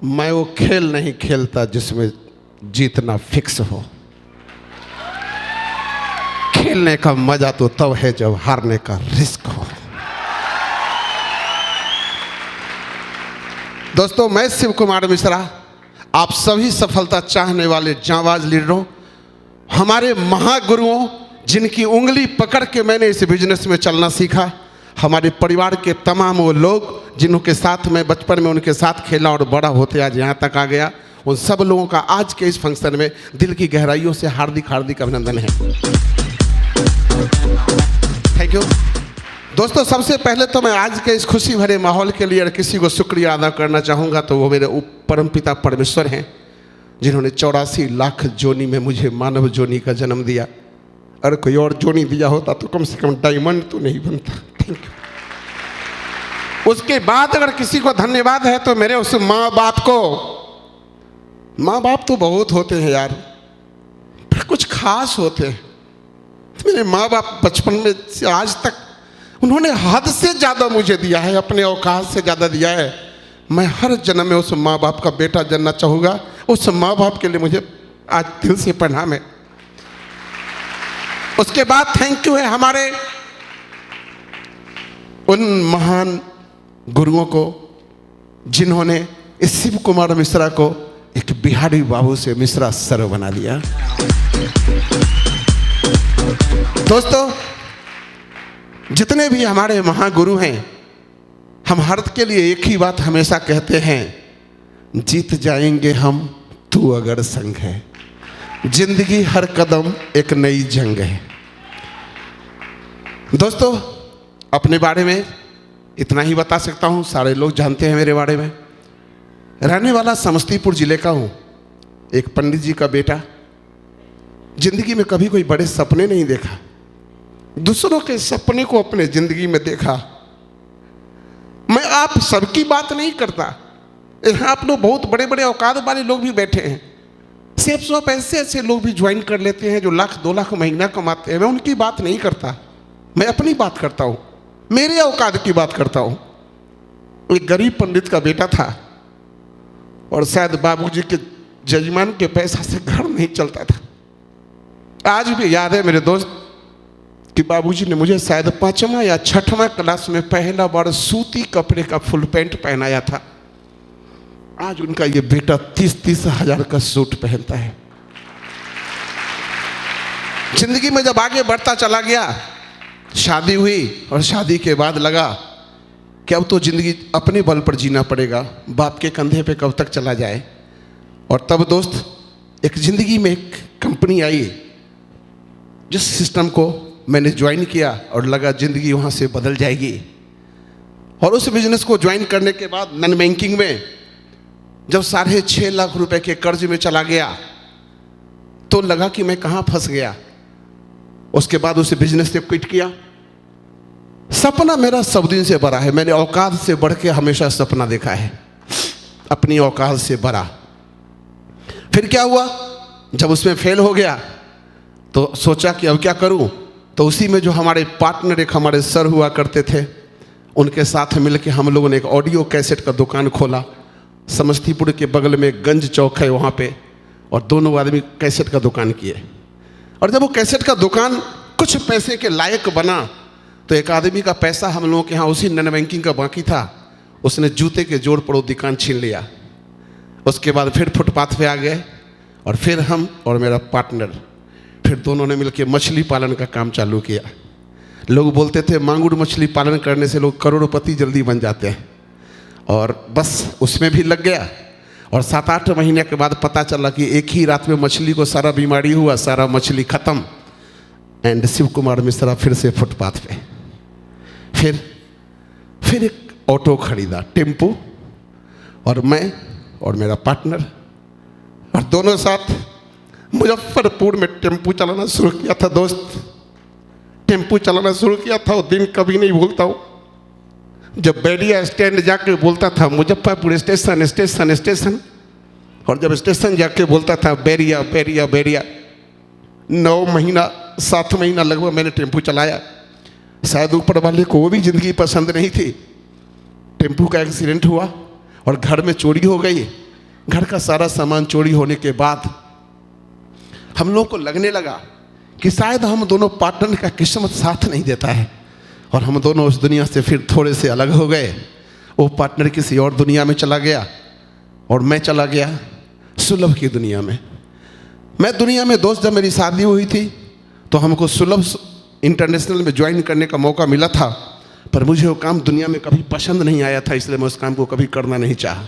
मैं वो खेल नहीं खेलता जिसमें जीतना फिक्स हो। खेलने का मजा तो तब है जब हारने का रिस्क हो। दोस्तों, मैं शिव कुमार मिश्रा, आप सभी सफलता चाहने वाले जांबाज लीडरों, हमारे महागुरुओं जिनकी उंगली पकड़ के मैंने इस बिजनेस में चलना सीखा, हमारे परिवार के तमाम वो लोग जिनके साथ मैं बचपन में उनके साथ खेला और बड़ा होते आज यहाँ तक आ गया, उन सब लोगों का आज के इस फंक्शन में दिल की गहराइयों से हार्दिक हार्दिक अभिनंदन है। Thank you. दोस्तों, सबसे पहले तो मैं आज के इस खुशी भरे माहौल के लिए किसी को शुक्रिया अदा करना चाहूँगा, तो वो मेरे परमपिता परमेश्वर हैं जिन्होंने 84 लाख जोनी में मुझे मानव जोनी का जन्म दिया। अगर कोई और जोनी दिया होता तो कम से कम डायमंड तो नहीं बनता। Thank you. उसके बाद अगर किसी को धन्यवाद है तो मेरे उस माँ बाप को। माँ बाप तो बहुत होते हैं यार, पर कुछ खास होते हैं। मेरे माँ बाप बचपन में से आज तक उन्होंने हद से ज़्यादा मुझे दिया है, अपने औकात से ज़्यादा दिया है। मैं हर जन्म में उस माँ बाप का बेटा जनना चाहूँगा। उस माँ बाप के लिए मुझे आज दिल से प्रणाम है। उसके बाद थैंक यू है हमारे उन महान गुरुओं को जिन्होंने इस शिव कुमार मिश्रा को एक बिहारी बाबू से मिश्रा सर बना दिया। दोस्तों, जितने भी हमारे महागुरु हैं, हम हर के लिए एक ही बात हमेशा कहते हैं, जीत जाएंगे हम तू अगर संग है। जिंदगी हर कदम एक नई जंग है। दोस्तों, अपने बारे में इतना ही बता सकता हूँ, सारे लोग जानते हैं मेरे बारे में। रहने वाला समस्तीपुर जिले का हूँ, एक पंडित जी का बेटा। जिंदगी में कभी कोई बड़े सपने नहीं देखा, दूसरों के सपने को अपने जिंदगी में देखा। मैं आप सबकी बात नहीं करता, यहाँ आप लोग बहुत बड़े बड़े औकात वाले लोग भी बैठे हैं। सिर्फ 100 पैसे ऐसे लोग भी ज्वाइन कर लेते हैं जो लाख 2 लाख महीना कमाते हैं। मैं उनकी बात नहीं करता, मैं अपनी बात करता हूँ, मेरे औकात की बात करता हूँ। एक गरीब पंडित का बेटा था और शायद बाबूजी के जजमान के पैसा से घर नहीं चलता था। आज भी याद है मेरे दोस्त कि बाबूजी ने मुझे शायद 5वां या 6वां क्लास में पहला बार सूती कपड़े का फुल पैंट पहनाया था। आज उनका ये बेटा 30-30 हजार का सूट पहनता है। जिंदगी में जब आगे बढ़ता चला गया, शादी हुई और शादी के बाद लगा कि अब तो जिंदगी अपने बल पर जीना पड़ेगा, बाप के कंधे पे कब तक चला जाए। और तब दोस्त, एक जिंदगी में एक कंपनी आई जिस सिस्टम को मैंने ज्वाइन किया और लगा जिंदगी वहाँ से बदल जाएगी। और उस बिजनेस को ज्वाइन करने के बाद नॉन बैंकिंग में जब 6.5 लाख रुपए के कर्ज में चला गया तो लगा कि मैं कहाँ फंस गया। उसके बाद उस बिजनेस से क्विट किया। सपना मेरा सब दिन से बड़ा है, मैंने औकात से बढ़ के हमेशा सपना देखा है, अपनी औकात से बड़ा। फिर क्या हुआ, जब उसमें फेल हो गया तो सोचा कि अब क्या करूं। तो उसी में जो हमारे पार्टनर एक हमारे सर हुआ करते थे, उनके साथ मिलकर हम लोगों ने एक ऑडियो कैसेट का दुकान खोला। समस्तीपुर के बगल में गंज चौक है वहाँ पे, और दोनों आदमी कैसेट का दुकान किए। और जब वो कैसेट का दुकान कुछ पैसे के लायक बना तो एक आदमी का पैसा हम लोगों के यहाँ उसी नॉन बैंकिंग का बाकी था, उसने जूते के जोड़ पर वो दुकान छीन लिया। उसके बाद फिर फुटपाथ पे आ गए और फिर हम और मेरा पार्टनर फिर दोनों ने मिलकर मछली पालन का काम चालू किया। लोग बोलते थे मांगुर मछली पालन करने से लोग करोड़पति जल्दी बन जाते हैं, और बस उसमें भी लग गया। और 7-8 महीने के बाद पता चला कि एक ही रात में मछली को सारा बीमारी हुआ, सारा मछली खत्म। एंड शिव कुमार मिश्रा फिर से फुटपाथ पे। फिर एक ऑटो खरीदा, टेम्पो, और मैं और मेरा पार्टनर और दोनों साथ मुजफ्फरपुर में टेम्पो चलाना शुरू किया था। दोस्त, टेम्पो चलाना शुरू किया था, वो दिन कभी नहीं भूलता हूँ जब बैरिया स्टैंड जाके बोलता था मुजफ्फरपुर स्टेशन स्टेशन स्टेशन, और जब स्टेशन जाके बोलता था बैरिया बैरिया बैरिया। 9 महीना 7 महीना लगभग मैंने टेम्पो चलाया। शायद ऊपर वाले को वो भी ज़िंदगी पसंद नहीं थी। टेम्पो का एक्सीडेंट हुआ और घर में चोरी हो गई। घर का सारा सामान चोरी होने के बाद हम लोगों को लगने लगा कि शायद हम दोनों पार्टनर का किस्मत साथ नहीं देता है, और हम दोनों उस दुनिया से फिर थोड़े से अलग हो गए। वो पार्टनर किसी और दुनिया में चला गया और मैं चला गया सुलभ की दुनिया में। मैं दुनिया में दोस्त, जब मेरी शादी हुई थी तो हमको सुलभ इंटरनेशनल में ज्वाइन करने का मौका मिला था, पर मुझे वो काम दुनिया में कभी पसंद नहीं आया था, इसलिए मैं उस काम को कभी करना नहीं चाहा।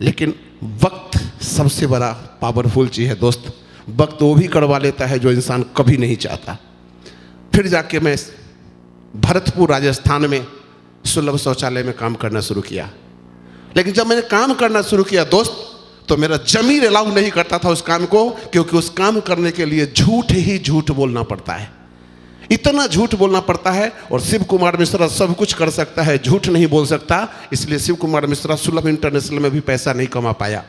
लेकिन वक्त सबसे बड़ा पावरफुल चीज़ है दोस्त। वक्त वो भी करवा लेता है जो इंसान कभी नहीं चाहता। फिर जाके मैं भरतपुर राजस्थान में सुलभ शौचालय में काम करना शुरू किया। लेकिन जब मैंने काम करना शुरू किया दोस्त, तो मेरा जमीर अलाउ नहीं करता था उस काम को, क्योंकि उस काम करने के लिए झूठ ही झूठ बोलना पड़ता है। इतना झूठ बोलना पड़ता है, और शिव कुमार मिश्रा सब कुछ कर सकता है, झूठ नहीं बोल सकता। इसलिए शिव कुमार मिश्रा सुलभ इंटरनेशनल में भी पैसा नहीं कमा पाया।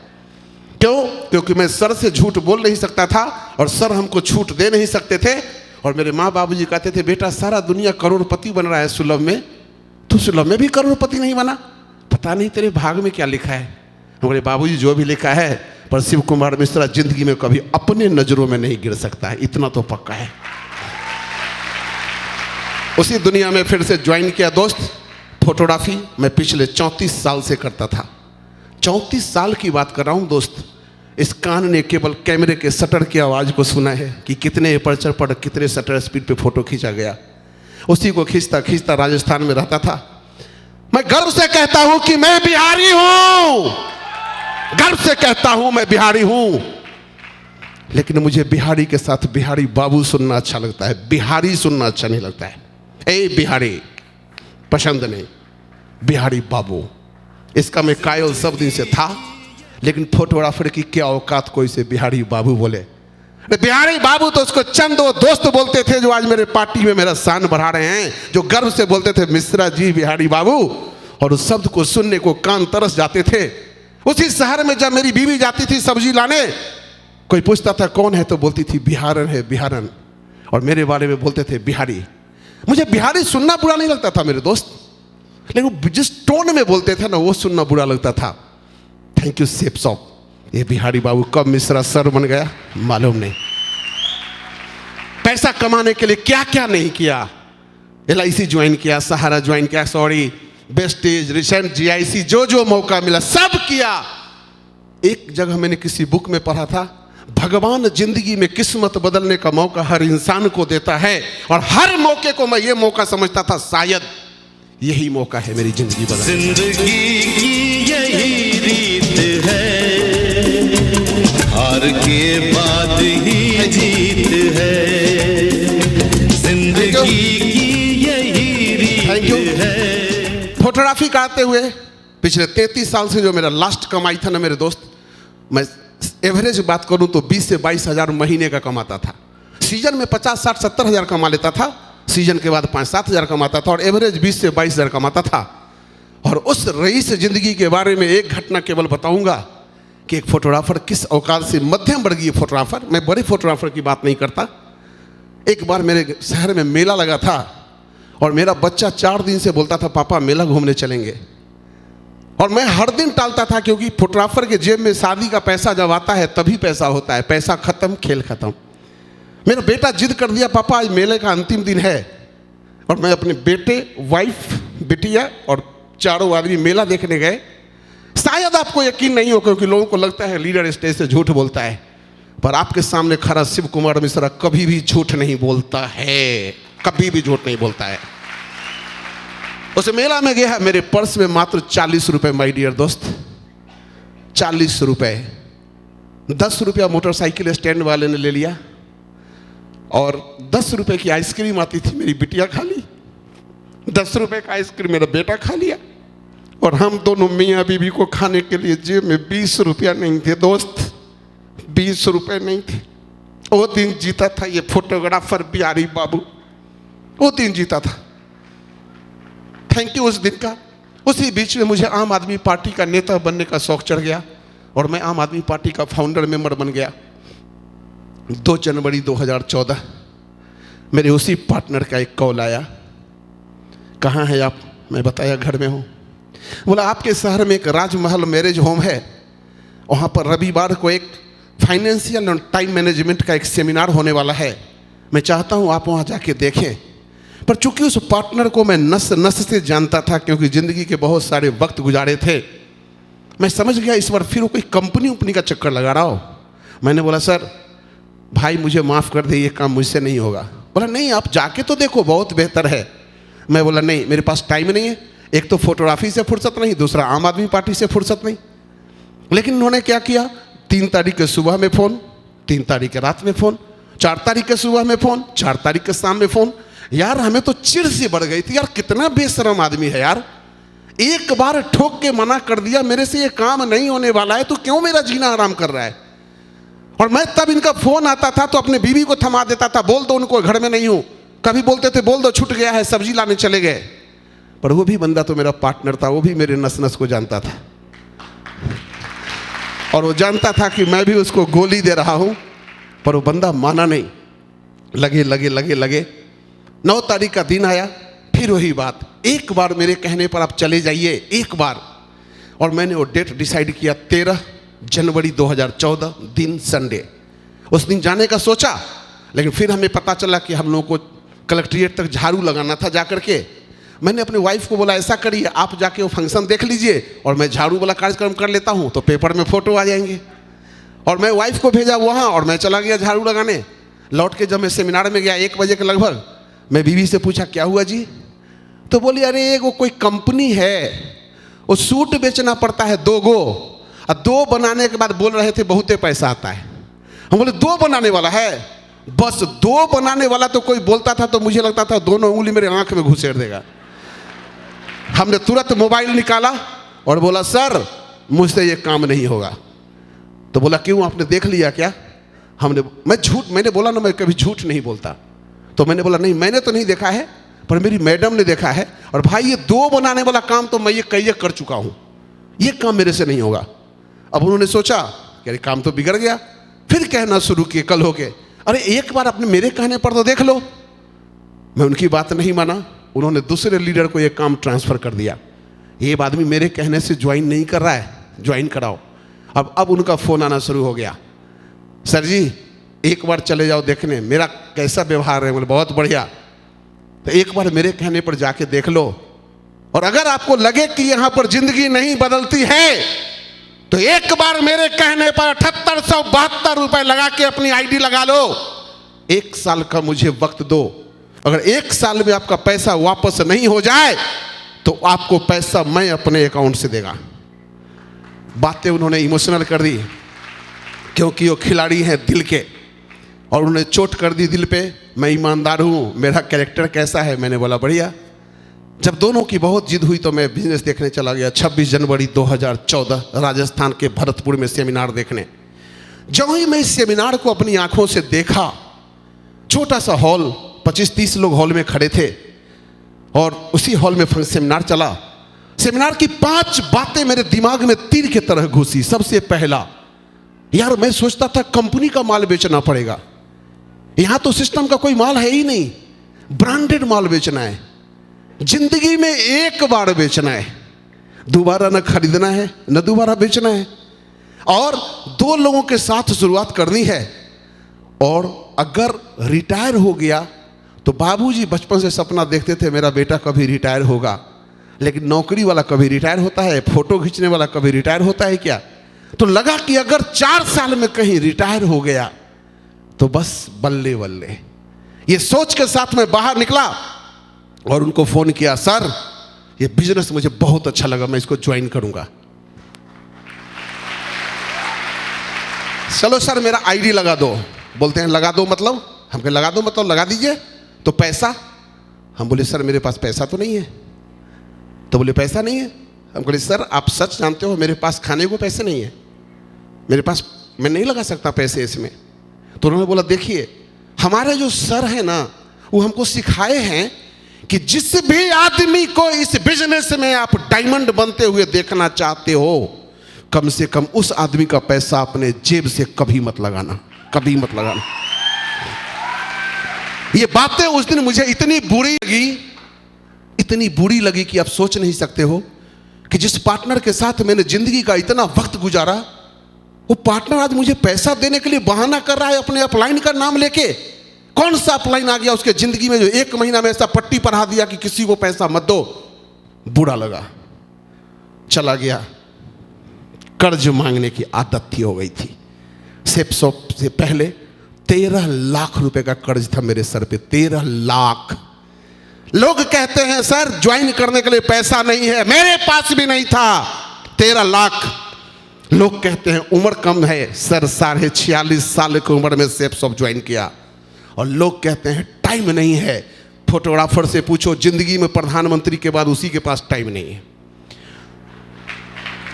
क्यों? क्योंकि मैं सर से झूठ बोल नहीं सकता था, और सर हमको छूट दे नहीं सकते थे। और मेरे माँ बाबूजी कहते थे, बेटा सारा दुनिया करोड़पति बन रहा है सुलभ में, तू सुलभ में भी करोड़पति नहीं बना, पता नहीं तेरे भाग में क्या लिखा है। हमारे बाबूजी जो भी लिखा है, पर शिव कुमार मिश्रा जिंदगी में कभी अपने नजरों में नहीं गिर सकता है, इतना तो पक्का है। उसी दुनिया में फिर से ज्वाइन किया दोस्त, फोटोग्राफी मैं पिछले 34 साल से करता था। 34 साल की बात कर रहा हूँ दोस्त। इस कान ने केवल कैमरे के शटर की आवाज़ को सुना है कि कितने एपर्चर पर कितने शटर स्पीड पे फोटो खींचा गया। उसी को खींचता खींचता राजस्थान में रहता था। मैं गर्व से कहता हूँ कि मैं बिहारी हूँ, गर्व से कहता हूँ मैं बिहारी हूँ। लेकिन मुझे बिहारी के साथ बिहारी बाबू सुनना अच्छा लगता है, बिहारी सुनना अच्छा नहीं लगता है। ए बिहारी पसंद नहीं, बिहारी बाबू, इसका मैं कायल सब दिन से था। लेकिन फोटोग्राफर की क्या औकात कोई से बिहारी बाबू बोले। बिहारी बाबू तो उसको चंद वो दोस्त बोलते थे जो आज मेरे पार्टी में मेरा शान बढ़ा रहे हैं, जो गर्व से बोलते थे मिश्रा जी बिहारी बाबू, और उस शब्द को सुनने को कान तरस जाते थे। उसी शहर में जब मेरी बीवी जाती थी सब्जी लाने, कोई पूछता था कौन है, तो बोलती थी बिहारन है बिहारन, और मेरे बारे में बोलते थे बिहारी। मुझे बिहारी सुनना बुरा नहीं लगता था मेरे दोस्त, लेकिन जिस टोन में बोलते थे ना वो सुनना बुरा लगता था। Thank U shape shop. ये बिहारी बाबू कब मिश्रा सर बन गया मालूम नहीं। पैसा कमाने के लिए क्या क्या नहीं किया। LIC ज्वाइन किया, सहारा ज्वाइन किया, सॉरी बेस्टेज, रिसेंट GIC, जो जो मौका मिला सब किया। एक जगह मैंने किसी बुक में पढ़ा था, भगवान जिंदगी में किस्मत बदलने का मौका हर इंसान को देता है, और हर मौके को मैं ये मौका समझता था शायद यही मौका है मेरी जिंदगी बदलने। जिंदगी की यही रीत है, हार के बाद ही जीत है। जिंदगी की यही रीत है। फोटोग्राफी करते हुए पिछले 33 साल से जो मेरा लास्ट कमाई था ना मेरे दोस्त, मैं एवरेज बात करूं तो 20 से 22 हज़ार महीने का कमाता था। सीजन में 50, 60, 70 हज़ार कमा लेता था, सीजन के बाद 5-7 हज़ार कमाता था, और एवरेज 20 से 22 हज़ार कमाता था। और उस रईस जिंदगी के बारे में एक घटना केवल बताऊंगा कि एक फोटोग्राफर किस औकात से, मध्यम वर्गीय फोटोग्राफर, मैं बड़े फोटोग्राफर की बात नहीं करता। एक बार मेरे शहर में मेला लगा था, और मेरा बच्चा 4 दिन से बोलता था पापा मेला घूमने चलेंगे, और मैं हर दिन टालता था, क्योंकि फोटोग्राफर के जेब में शादी का पैसा जब आता है तभी पैसा होता है, पैसा खत्म खेल खत्म। मेरा बेटा जिद कर दिया पापा आज मेले का अंतिम दिन है, और मैं अपने बेटे, वाइफ, बिटिया और चारों आदमी मेला देखने गए। शायद आपको यकीन नहीं हो, क्योंकि लोगों को लगता है लीडर स्टेज से झूठ बोलता है, पर आपके सामने खड़ा शिव कुमार मिश्रा कभी भी झूठ नहीं बोलता है, कभी भी झूठ नहीं बोलता है। उस मेला में गया, मेरे पर्स में मात्र 40 रुपए माय डियर दोस्त, 40 रुपए। 10 रुपया मोटरसाइकिल स्टैंड वाले ने ले लिया, और 10 रुपए की आइसक्रीम आती थी, मेरी बिटिया खा ली। 10 रुपए का आइसक्रीम मेरा बेटा खा लिया, और हम दोनों मियाँ बीवी को खाने के लिए जेब में 20 रुपया नहीं थे दोस्त, 20 रुपए नहीं थे। वो दिन जीता था ये फोटोग्राफर बिहारी बाबू, वो दिन जीता था। थैंक यू उस दिन का। उसी बीच में मुझे आम आदमी पार्टी का नेता बनने का शौक चढ़ गया, और मैं आम आदमी पार्टी का फाउंडर मेंबर बन गया। 2 जनवरी 2014 मेरे उसी पार्टनर का एक कॉल आया, कहाँ है आप? मैं बताया घर में हूँ। बोला आपके शहर में एक राजमहल मैरिज होम है, वहाँ पर रविवार को एक फाइनेंशियल और टाइम मैनेजमेंट का एक सेमिनार होने वाला है। मैं चाहता हूँ आप वहाँ जाके देखें। पर चूंकि उस पार्टनर को मैं नस नस से जानता था, क्योंकि ज़िंदगी के बहुत सारे वक्त गुजारे थे, मैं समझ गया इस बार फिर वो कोई कंपनी उपनी का चक्कर लगा रहा हो। मैंने बोला सर भाई मुझे माफ़ कर दे, ये काम मुझसे नहीं होगा। बोला नहीं आप जाके तो देखो, बहुत बेहतर है। मैं बोला नहीं मेरे पास टाइम नहीं है, एक तो फोटोग्राफी से फुर्सत नहीं, दूसरा आम आदमी पार्टी से फुर्सत नहीं। लेकिन उन्होंने क्या किया, 3 तारीख के सुबह में फ़ोन, 3 तारीख के रात में फ़ोन, 4 तारीख के सुबह में फ़ोन, 4 तारीख के शाम में फ़ोन। यार हमें तो चिढ़ सी बढ़ गई थी, यार कितना बेशरम आदमी है यार। एक बार ठोक के मना कर दिया, मेरे से ये काम नहीं होने वाला है, तो क्यों मेरा जीना आराम कर रहा है। और मैं तब इनका फ़ोन आता था तो अपने बीवी को थमा देता था, बोल दो उनको घर में नहीं हूँ। कभी बोलते थे बोल दो छूट गया है, सब्जी लाने चले गए। पर वो भी बंदा तो मेरा पार्टनर था, वो भी मेरे नस नस को जानता था, और वो जानता था कि मैं भी उसको गोली दे रहा हूँ। पर वो बंदा माना नहीं, लगे लगे लगे लगे। 9 तारीख का दिन आया, फिर वही बात, एक बार मेरे कहने पर आप चले जाइए, एक बार। और मैंने वो डेट डिसाइड किया 13 जनवरी 2014, दिन संडे। उस दिन जाने का सोचा, लेकिन फिर हमें पता चला कि हम लोगों को कलेक्ट्रेट तक झाड़ू लगाना था। जाकर के मैंने अपनी वाइफ को बोला ऐसा करिए आप जाके वो फंक्शन देख लीजिए और मैं झाड़ू वाला कार्यक्रम कर लेता हूँ, तो पेपर में फ़ोटो आ जाएंगे। और मैं वाइफ को भेजा वहाँ और मैं चला गया झाड़ू लगाने। लौट के जब मैं सेमिनार में गया 1 बजे के लगभग, मैं बीवी से पूछा क्या हुआ जी, तो बोली अरे वो कोई कंपनी है, वो सूट बेचना पड़ता है 2 गो, और 2 बनाने के बाद बोल रहे थे बहुते पैसा आता है। हम बोले 2 बनाने वाला है, बस 2 बनाने वाला। तो कोई बोलता था तो मुझे लगता था दोनों उंगली मेरे आंख में घुसेड़ देगा। हमने तुरंत मोबाइल निकाला और बोला सर मुझसे ये काम नहीं होगा। तो बोला क्यों, आपने देख लिया क्या? मैंने बोला ना मैं कभी झूठ नहीं बोलता। तो मैंने बोला नहीं मैंने तो नहीं देखा है, पर मेरी मैडम ने देखा है, और भाई ये 2 बनाने वाला काम तो मैं ये कई कर चुका हूँ, ये काम मेरे से नहीं होगा। अब उन्होंने सोचा कि अरे काम तो बिगड़ गया, फिर कहना शुरू किए कल हो के, अरे एक बार अपने मेरे कहने पर तो देख लो। मैं उनकी बात नहीं माना, उन्होंने दूसरे लीडर को ये काम ट्रांसफ़र कर दिया। ये आदमी मेरे कहने से ज्वाइन नहीं कर रहा है, ज्वाइन कराओ। अब उनका फ़ोन आना शुरू हो गया, सर जी एक बार चले जाओ देखने मेरा कैसा व्यवहार है। बोले बहुत बढ़िया, तो एक बार मेरे कहने पर जाके देख लो, और अगर आपको लगे कि यहाँ पर ज़िंदगी नहीं बदलती है तो एक बार मेरे कहने पर 7872 रुपये लगा के अपनी आईडी लगा लो। 1 साल का मुझे वक्त दो, अगर 1 साल में आपका पैसा वापस नहीं हो जाए तो आपको पैसा मैं अपने अकाउंट से देगा। बातें उन्होंने इमोशनल कर दी, क्योंकि वो खिलाड़ी हैं दिल के, और उन्होंने चोट कर दी दिल पे। मैं ईमानदार हूँ, मेरा कैरेक्टर कैसा है? मैंने बोला बढ़िया। जब दोनों की बहुत जिद हुई तो मैं बिजनेस देखने चला गया 26 जनवरी 2014 राजस्थान के भरतपुर में सेमिनार देखने। जब ही मैं इस सेमिनार को अपनी आंखों से देखा, छोटा सा हॉल, 25-30 लोग हॉल में खड़े थे, और उसी हॉल में सेमिनार चला। सेमिनार की 5 बातें मेरे दिमाग में तीर की तरह घुसी। सबसे पहला, यार मैं सोचता था कंपनी का माल बेचना पड़ेगा, यहां तो सिस्टम का कोई माल है ही नहीं, ब्रांडेड माल बेचना है, जिंदगी में एक बार बेचना है, दोबारा न खरीदना है न दोबारा बेचना है, और 2 लोगों के साथ शुरुआत करनी है। और अगर रिटायर हो गया तो बाबूजी बचपन से सपना देखते थे मेरा बेटा कभी रिटायर होगा, लेकिन नौकरी वाला कभी रिटायर होता है, फोटो खींचने वाला कभी रिटायर होता है क्या? तो लगा कि अगर 4 साल में कहीं रिटायर हो गया तो बस बल्ले बल्ले। ये सोच के साथ मैं बाहर निकला और उनको फ़ोन किया, सर ये बिजनेस मुझे बहुत अच्छा लगा, मैं इसको ज्वाइन करूंगा। चलो सर मेरा आईडी लगा दो। बोलते हैं लगा दो मतलब? हम कहे लगा दो मतलब लगा दीजिए, तो पैसा? हम बोले सर मेरे पास पैसा तो नहीं है। तो बोले पैसा नहीं है? हम बोले सर आप सच जानते हो मेरे पास खाने को पैसे नहीं है, मेरे पास, मैं नहीं लगा सकता पैसे इसमें। तो उन्होंने बोला देखिए हमारे जो सर हैं ना वो हमको सिखाए हैं कि जिस भी आदमी को इस बिजनेस में आप डायमंड बनते हुए देखना चाहते हो, कम से कम उस आदमी का पैसा अपने जेब से कभी मत लगाना, कभी मत लगाना। ये बातें उस दिन मुझे इतनी बुरी लगी कि आप सोच नहीं सकते हो कि जिस पार्टनर के साथ मैंने जिंदगी का इतना वक्त गुजारा, वो पार्टनर आज मुझे पैसा देने के लिए बहाना कर रहा है अपने अपलाइन का नाम लेके। कौन सा अपलाइन आ गया उसके जिंदगी में जो 1 महीना में ऐसा पट्टी पढ़ा दिया कि किसी को पैसा मत दो। बुरा लगा, चला गया। कर्ज मांगने की आदत थी, हो गई थी। सेपसॉप से पहले 13 लाख रुपए का कर्ज था मेरे सर पे, 13 लाख। लोग कहते हैं सर ज्वाइन करने के लिए पैसा नहीं है, मेरे पास भी नहीं था। 13 लाख। लोग कहते हैं उम्र कम है सर, 46.5 साल की उम्र में सेपसॉप ज्वाइन किया। और लोग कहते हैं टाइम नहीं है, फोटोग्राफर से पूछो जिंदगी में प्रधानमंत्री के बाद उसी के पास टाइम नहीं है।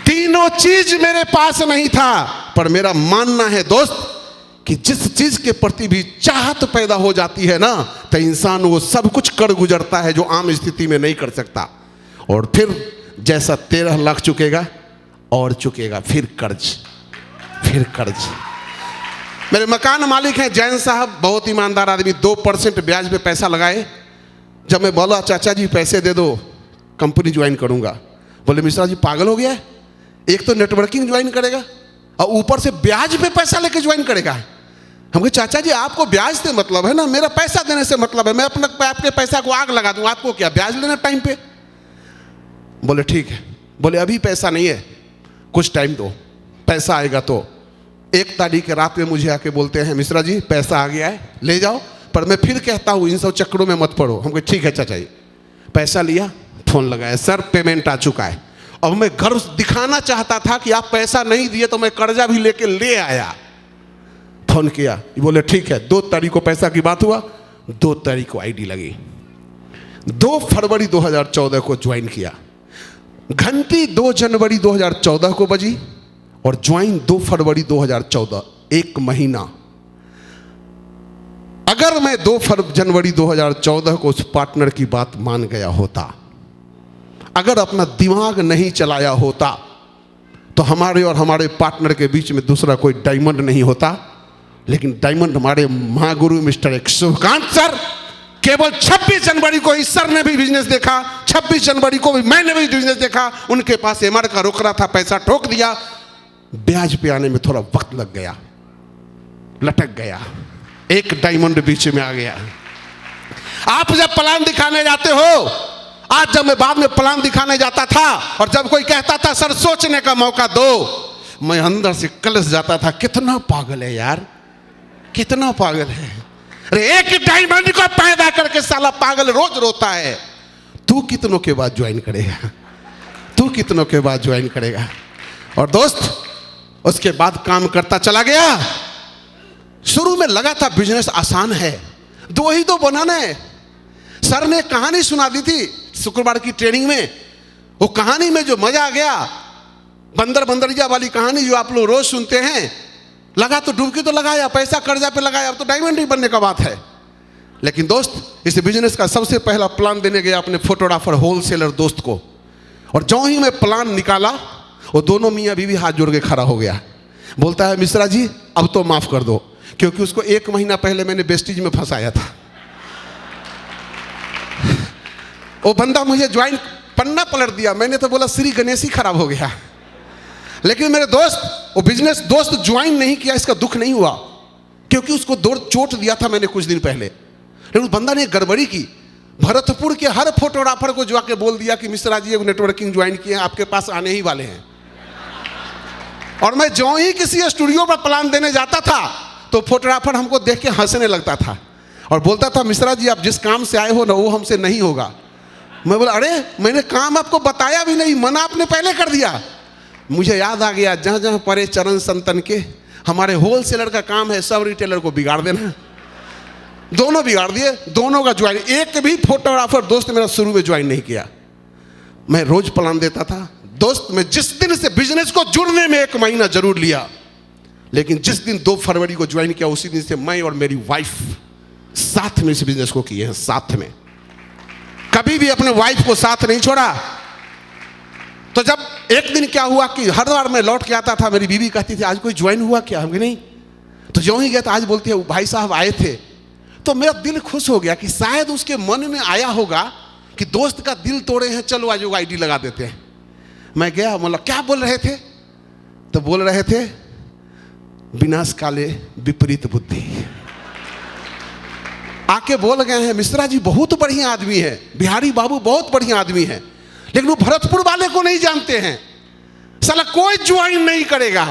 तीनों चीज मेरे पास नहीं था, पर मेरा मानना है दोस्त कि जिस चीज के प्रति भी चाहत पैदा हो जाती है ना, तो इंसान वो सब कुछ कर गुजरता है जो आम स्थिति में नहीं कर सकता। और फिर जैसा 13 लाख चुकेगा और चुकेगा, फिर कर्ज, फिर कर्ज। मेरे मकान मालिक हैं जैन साहब, बहुत ईमानदार आदमी, 2% ब्याज पे पैसा लगाए। जब मैं बोला चाचा जी पैसे दे दो, कंपनी ज्वाइन करूंगा, बोले मिश्रा जी पागल हो गया है, एक तो नेटवर्किंग ज्वाइन करेगा और ऊपर से ब्याज पे पैसा लेके ज्वाइन करेगा। हम कहे चाचा जी आपको ब्याज से मतलब है ना, मेरा पैसा देने से मतलब है, मैं अपने आपके पैसा को आग लगा दूं, आपको क्या ब्याज लेना टाइम पे। बोले ठीक है। बोले अभी पैसा नहीं है, कुछ टाइम दो, पैसा आएगा तो। 1 तारीख के रात में मुझे आके बोलते हैं मिश्रा जी पैसा आ गया है, ले जाओ। पर मैं फिर कहता हूँ इन सब चक्करों में मत पड़ो। हम कहे ठीक है चाचा जी। पैसा लिया, फोन लगाया, सर पेमेंट आ चुका है। अब मैं गर्व दिखाना चाहता था कि आप पैसा नहीं दिए तो मैं कर्जा भी लेके ले आया। फोन किया, बोले ठीक है। 2 तारीख को पैसा की बात हुआ, 2 तारीख को आईडी लगी। 2 फरवरी 2014 को ज्वाइन किया। घंटी 2 जनवरी 2014 को बजी और ज्वाइन 2 फरवरी 2014, 1 महीना। अगर मैं 2 जनवरी 2014 को उस पार्टनर की बात मान गया होता, अगर अपना दिमाग नहीं चलाया होता, तो हमारे और हमारे पार्टनर के बीच में दूसरा कोई डायमंड नहीं होता। लेकिन डायमंड हमारे महागुरु मिस्टर शुभकांत सर। केवल 26 जनवरी को ही सर ने भी बिजनेस देखा, 26 जनवरी को भी मैंने भी बिजनेस देखा। उनके पास एमआर का रोकड़ा था, पैसा ठोक दिया। ब्याज पे आने में थोड़ा वक्त लग गया, लटक गया, 1 डायमंड बीच में आ गया। आप जब प्लान दिखाने जाते हो, आज जब मैं बाद में प्लान दिखाने जाता था और जब कोई कहता था सर सोचने का मौका दो, मैं अंदर से कलश जाता था, कितना पागल है यार, कितना पागल है। अरे 1 डायमंड को पैदा करके साला पागल रोज रोता है। तू कितनों के बाद ज्वाइन करेगा, तू कितनों के बाद ज्वाइन करेगा। और दोस्त उसके बाद काम करता चला गया। शुरू में लगा था बिजनेस आसान है, 2 ही तो बनाना है। सर ने कहानी सुना दी थी शुक्रवार की ट्रेनिंग में। वो कहानी में जो मजा आ गया, बंदर बंदरिया वाली कहानी जो आप लोग रोज सुनते हैं, लगा तो डुबकी तो लगाया, पैसा कर्जा पे लगाया, अब तो डायमंड ही बनने का बात है। लेकिन दोस्त इस बिजनेस का सबसे पहला प्लान देने गया अपने फोटोग्राफर होलसेलर दोस्त को। और जो ही मैं प्लान निकाला, वो दोनों मियाँ बीवी हाथ जोड़ के खड़ा हो गया। बोलता है मिश्रा जी अब तो माफ कर दो, क्योंकि उसको 1 महीना पहले मैंने वेस्टिज में फंसाया था। वो बंदा मुझे ज्वाइन पन्ना पलट दिया। मैंने तो बोला श्री गणेश ही खराब हो गया। लेकिन मेरे दोस्त, वो बिजनेस दोस्त ज्वाइन नहीं किया, इसका दुख नहीं हुआ, क्योंकि उसको 2 चोट दिया था मैंने कुछ दिन पहले। लेकिन उस बंदा ने गड़बड़ी की, भरतपुर के हर फोटोग्राफर को जाके बोल दिया कि मिश्रा जी नेटवर्किंग ज्वाइन किए हैं, आपके पास आने ही वाले हैं। और मैं जो ही किसी स्टूडियो पर प्लान देने जाता था तो फोटोग्राफर हमको देख के हंसने लगता था और बोलता था मिश्रा जी आप जिस काम से आए हो ना वो हमसे नहीं होगा। मैं बोला अरे मैंने काम आपको बताया भी नहीं, मना आपने पहले कर दिया। मुझे याद आ गया, जहाँ जहाँ परे चरण संतन के, हमारे होलसेलर का काम है सब रिटेलर को बिगाड़ देना। दोनों बिगाड़ दिए, दोनों का ज्वाइन। एक भी फोटोग्राफर दोस्त मेरा शुरू में ज्वाइन नहीं किया। मैं रोज प्लान देता था दोस्त। मैं जिस दिन से बिजनेस को जुड़ने में 1 महीना जरूर लिया, लेकिन जिस दिन 2 फरवरी को ज्वाइन किया उसी दिन से मैं और मेरी वाइफ साथ में इस बिजनेस को किए हैं। साथ में कभी भी अपने वाइफ को साथ नहीं छोड़ा। तो जब एक दिन क्या हुआ कि हर बार मैं लौट के आता था, मेरी बीवी कहती थी आज कोई ज्वाइन हुआ क्या, हम नहीं। तो जो ही गया था आज बोलती है भाई साहब आए थे। तो मेरा दिल खुश हो गया कि शायद उसके मन में आया होगा कि दोस्त का दिल तोड़े हैं, चलो आज वो आईडी लगा देते हैं। मैं गया, बोला क्या बोल रहे थे? तो बोल रहे थे विनाश काले विपरीत बुद्धि। आके बोल गए हैं मिश्रा जी बहुत बढ़िया आदमी है, बिहारी बाबू बहुत बढ़िया आदमी है, लेकिन वो भरतपुर वाले को नहीं जानते हैं, साला कोई ज्वाइन नहीं करेगा।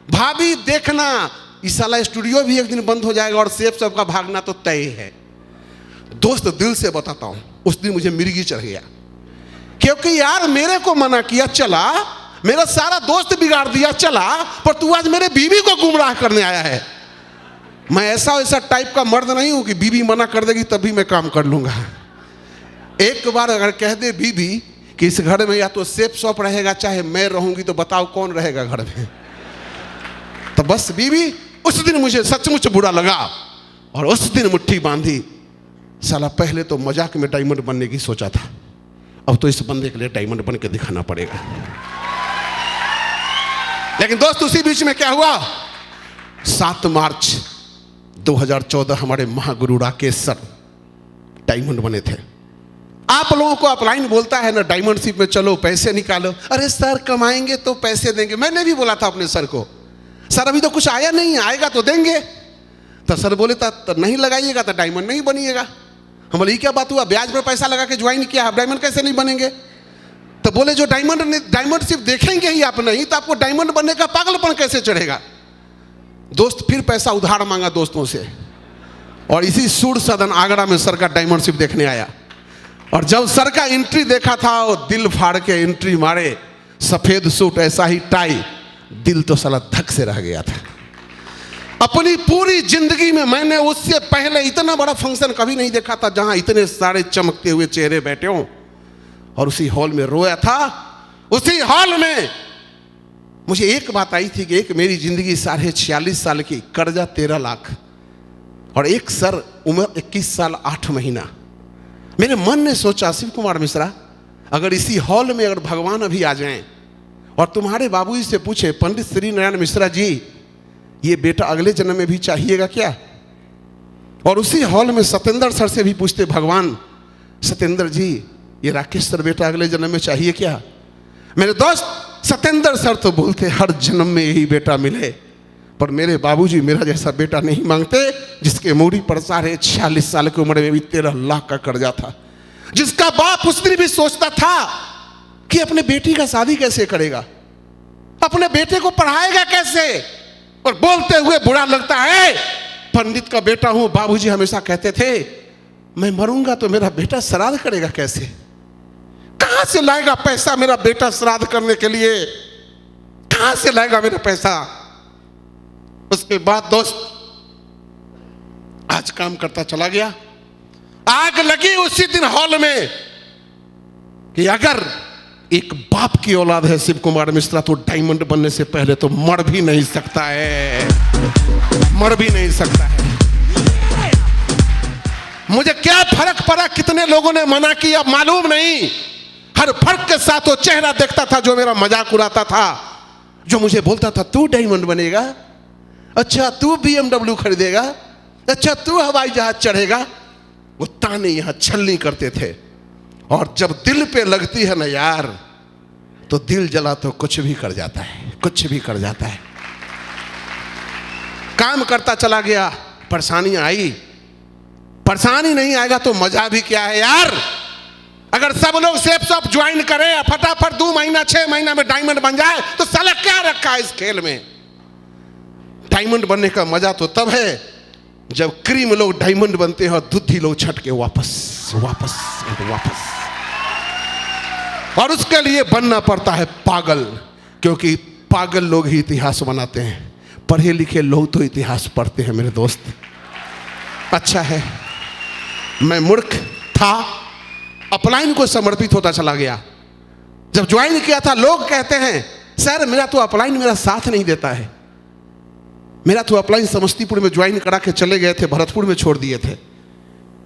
भाभी देखना इस साला स्टूडियो भी एक दिन बंद हो जाएगा और सेफ सबका भागना तो तय है। दोस्त दिल से बताता हूं, उस दिन मुझे मिर्गी चढ़ गया, क्योंकि यार मेरे को मना किया चला, मेरा सारा दोस्त बिगाड़ दिया चला, पर तू आज मेरे बीवी को गुमराह करने आया है। मैं ऐसा टाइप का मर्द नहीं हूं कि बीवी मना कर देगी तभी मैं काम कर लूंगा। एक बार अगर कह दे बीवी कि इस घर में या तो सेफ शॉप रहेगा चाहे मैं रहूंगी, तो बताओ कौन रहेगा घर में। तो बस बीवी उस दिन मुझे सचमुच बुरा लगा और उस दिन मुट्ठी बांधी। साला पहले तो मजाक में डायमंड बनने की सोचा था, अब तो इस बंदे के लिए डायमंड बन के दिखाना पड़ेगा। लेकिन दोस्त उसी बीच में क्या हुआ, 7 मार्च 2014 हमारे महागुरु राकेश सर डायमंड बने थे। आप लोगों को अपलाइन बोलता है ना डायमंड शिप में चलो पैसे निकालो, अरे सर कमाएंगे तो पैसे देंगे। मैंने भी बोला था अपने सर को, सर अभी तो कुछ आया नहीं, आएगा तो देंगे। तो सर बोले था तो नहीं लगाइएगा तो डायमंड नहीं बनिएगा। हम बोले क्या बात हुआ, ब्याज पर पैसा लगा के ज्वाइन किया, आप डायमंड कैसे नहीं बनेंगे। तो बोले जो डायमंड सिर्फ देखेंगे ही आप नहीं, तो आपको डायमंड बनने का पागलपन कैसे चढ़ेगा। दोस्त फिर पैसा उधार मांगा दोस्तों से, और इसी सूर सदन आगरा में सर का डायमंड शिप देखने आया। और जब सर का एंट्री देखा था, वो दिल फाड़ के एंट्री मारे, सफेद सूट ऐसा ही टाई, दिल तो साला धक से रह गया था। अपनी पूरी जिंदगी में मैंने उससे पहले इतना बड़ा फंक्शन कभी नहीं देखा था जहां इतने सारे चमकते हुए चेहरे बैठे हों। और उसी हॉल में रोया था। उसी हॉल में मुझे एक बात आई थी कि एक मेरी जिंदगी 46 साल की, कर्जा 13 लाख, और एक सर उम्र 21 साल 8 महीना। मेरे मन ने सोचा शिव कुमार मिश्रा, अगर इसी हॉल में अगर भगवान अभी आ जाएं और तुम्हारे बाबूजी से पूछे पंडित श्री नारायण मिश्रा जी ये बेटा अगले जन्म में भी चाहिएगा क्या, और उसी हॉल में सत्येंद्र सर से भी पूछते भगवान सत्येंद्र जी ये राकेश सर बेटा अगले जन्म में चाहिए क्या। मेरे दोस्त सत्येंद्र सर तो बोलते हर जन्म में यही बेटा मिले, पर मेरे बाबूजी मेरा जैसा बेटा नहीं मांगते जिसके मूड़ी पर 46 साल की उम्र में भी 13 लाख का कर्जा था, जिसका बाप उस दिन भी सोचता था कि अपने बेटी का शादी कैसे करेगा, अपने बेटे को पढ़ाएगा कैसे, और बोलते हुए बुरा लगता है पंडित का बेटा हूं। बाबूजी हमेशा कहते थे मैं मरूंगा तो मेरा बेटा श्राद्ध करेगा कैसे, कहां से लाएगा पैसा मेरा बेटा श्राद्ध करने के लिए, कहां से लाएगा मेरा पैसा। उसके बाद दोस्त आज काम करता चला गया। आग लगी उसी दिन हॉल में कि अगर एक बाप की औलाद है शिव कुमार मिश्रा तो डायमंड बनने से पहले तो मर भी नहीं सकता है, मर भी नहीं सकता है। मुझे क्या फर्क पड़ा कितने लोगों ने मना किया मालूम नहीं, हर फर्क के साथ वो चेहरा देखता था जो मेरा मजाक उड़ाता था, जो मुझे बोलता था तू डायमंड बनेगा, अच्छा तू BMW खरीदेगा, अच्छा तू हवाई जहाज चढ़ेगा। वो ताने यहां छलनी करते थे। और जब दिल पे लगती है ना यार, तो दिल जला तो कुछ भी कर जाता है, कुछ भी कर जाता है। काम करता चला गया, परेशानियां आई, परेशानी नहीं आएगा तो मजा भी क्या है यार। अगर सब लोग सेफ शॉप ज्वाइन करें फटाफट 2 महीना 6 महीना में डायमंड बन जाए तो साला क्या रखा है इस खेल में। डायमंड बनने का मजा तो तब है जब क्रीम लोग डायमंड बनते हैं और दुधी लोग छट के वापस वापस वापस। और उसके लिए बनना पड़ता है पागल, क्योंकि पागल लोग ही इतिहास बनाते हैं, पढ़े लिखे लोग तो इतिहास पढ़ते हैं मेरे दोस्त। अच्छा है मैं मूर्ख था, अपलाइन को समर्पित होता चला गया। जब ज्वाइन किया था लोग कहते हैं सर मेरा तो अपलाइन मेरा साथ नहीं देता है, मेरा तो अपलाइन समस्तीपुर में ज्वाइन करा के चले गए थे, भरतपुर में छोड़ दिए थे।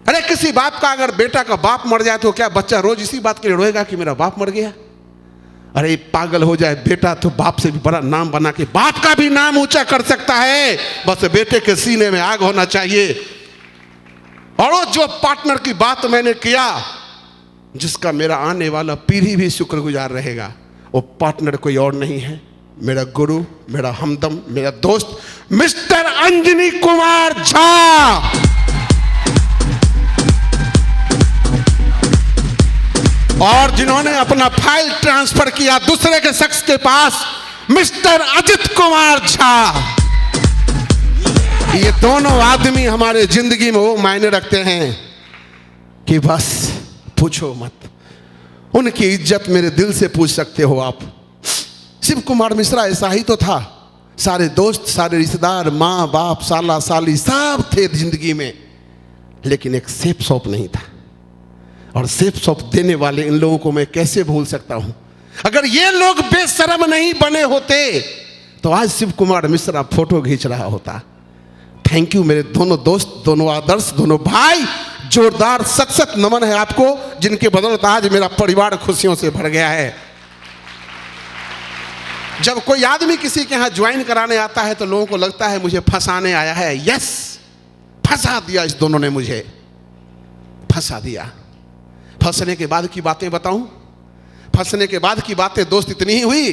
अरे किसी बाप का अगर बेटा का बाप मर जाए तो क्या बच्चा रोज इसी बात के लिए रोएगा कि मेरा बाप मर गया। अरे पागल हो जाए बेटा तो बाप से भी बड़ा नाम बना के बाप का भी नाम ऊंचा कर सकता है, बस बेटे के सीने में आग होना चाहिए। और वो जो पार्टनर की बात मैंने किया जिसका मेरा आने वाला पीढ़ी भी शुक्रगुजार रहेगा, वो पार्टनर कोई और नहीं है मेरा गुरु, मेरा हमदम, मेरा दोस्त मिस्टर अंजनी कुमार झा। और जिन्होंने अपना फाइल ट्रांसफर किया दूसरे के शख्स के पास, मिस्टर अजित कुमार झा। ये दोनों आदमी हमारे जिंदगी में वो मायने रखते हैं कि बस पूछो मत। उनकी इज्जत मेरे दिल से पूछ सकते हो आप। शिव कुमार मिश्रा ऐसा ही तो था। सारे दोस्त, सारे रिश्तेदार, माँ बाप, साला साली सब थे जिंदगी में, लेकिन एक सेफ शॉप नहीं था। और सेफ शॉप देने वाले इन लोगों को मैं कैसे भूल सकता हूं। अगर ये लोग बेशरम नहीं बने होते तो आज शिव कुमार मिश्रा फोटो खींच रहा होता। थैंक यू मेरे दोनों दोस्त, दोनों आदर्श, दोनों भाई। जोरदार सत सत नमन है आपको, जिनके बदौलत आज मेरा परिवार खुशियों से भर गया है। जब कोई आदमी किसी के यहाँ ज्वाइन कराने आता है तो लोगों को लगता है मुझे फंसाने आया है। यस, फंसा दिया इस दोनों ने, मुझे फंसा दिया। फंसने के बाद की बातें बताऊं? फंसने के बाद की बातें दोस्त इतनी ही हुई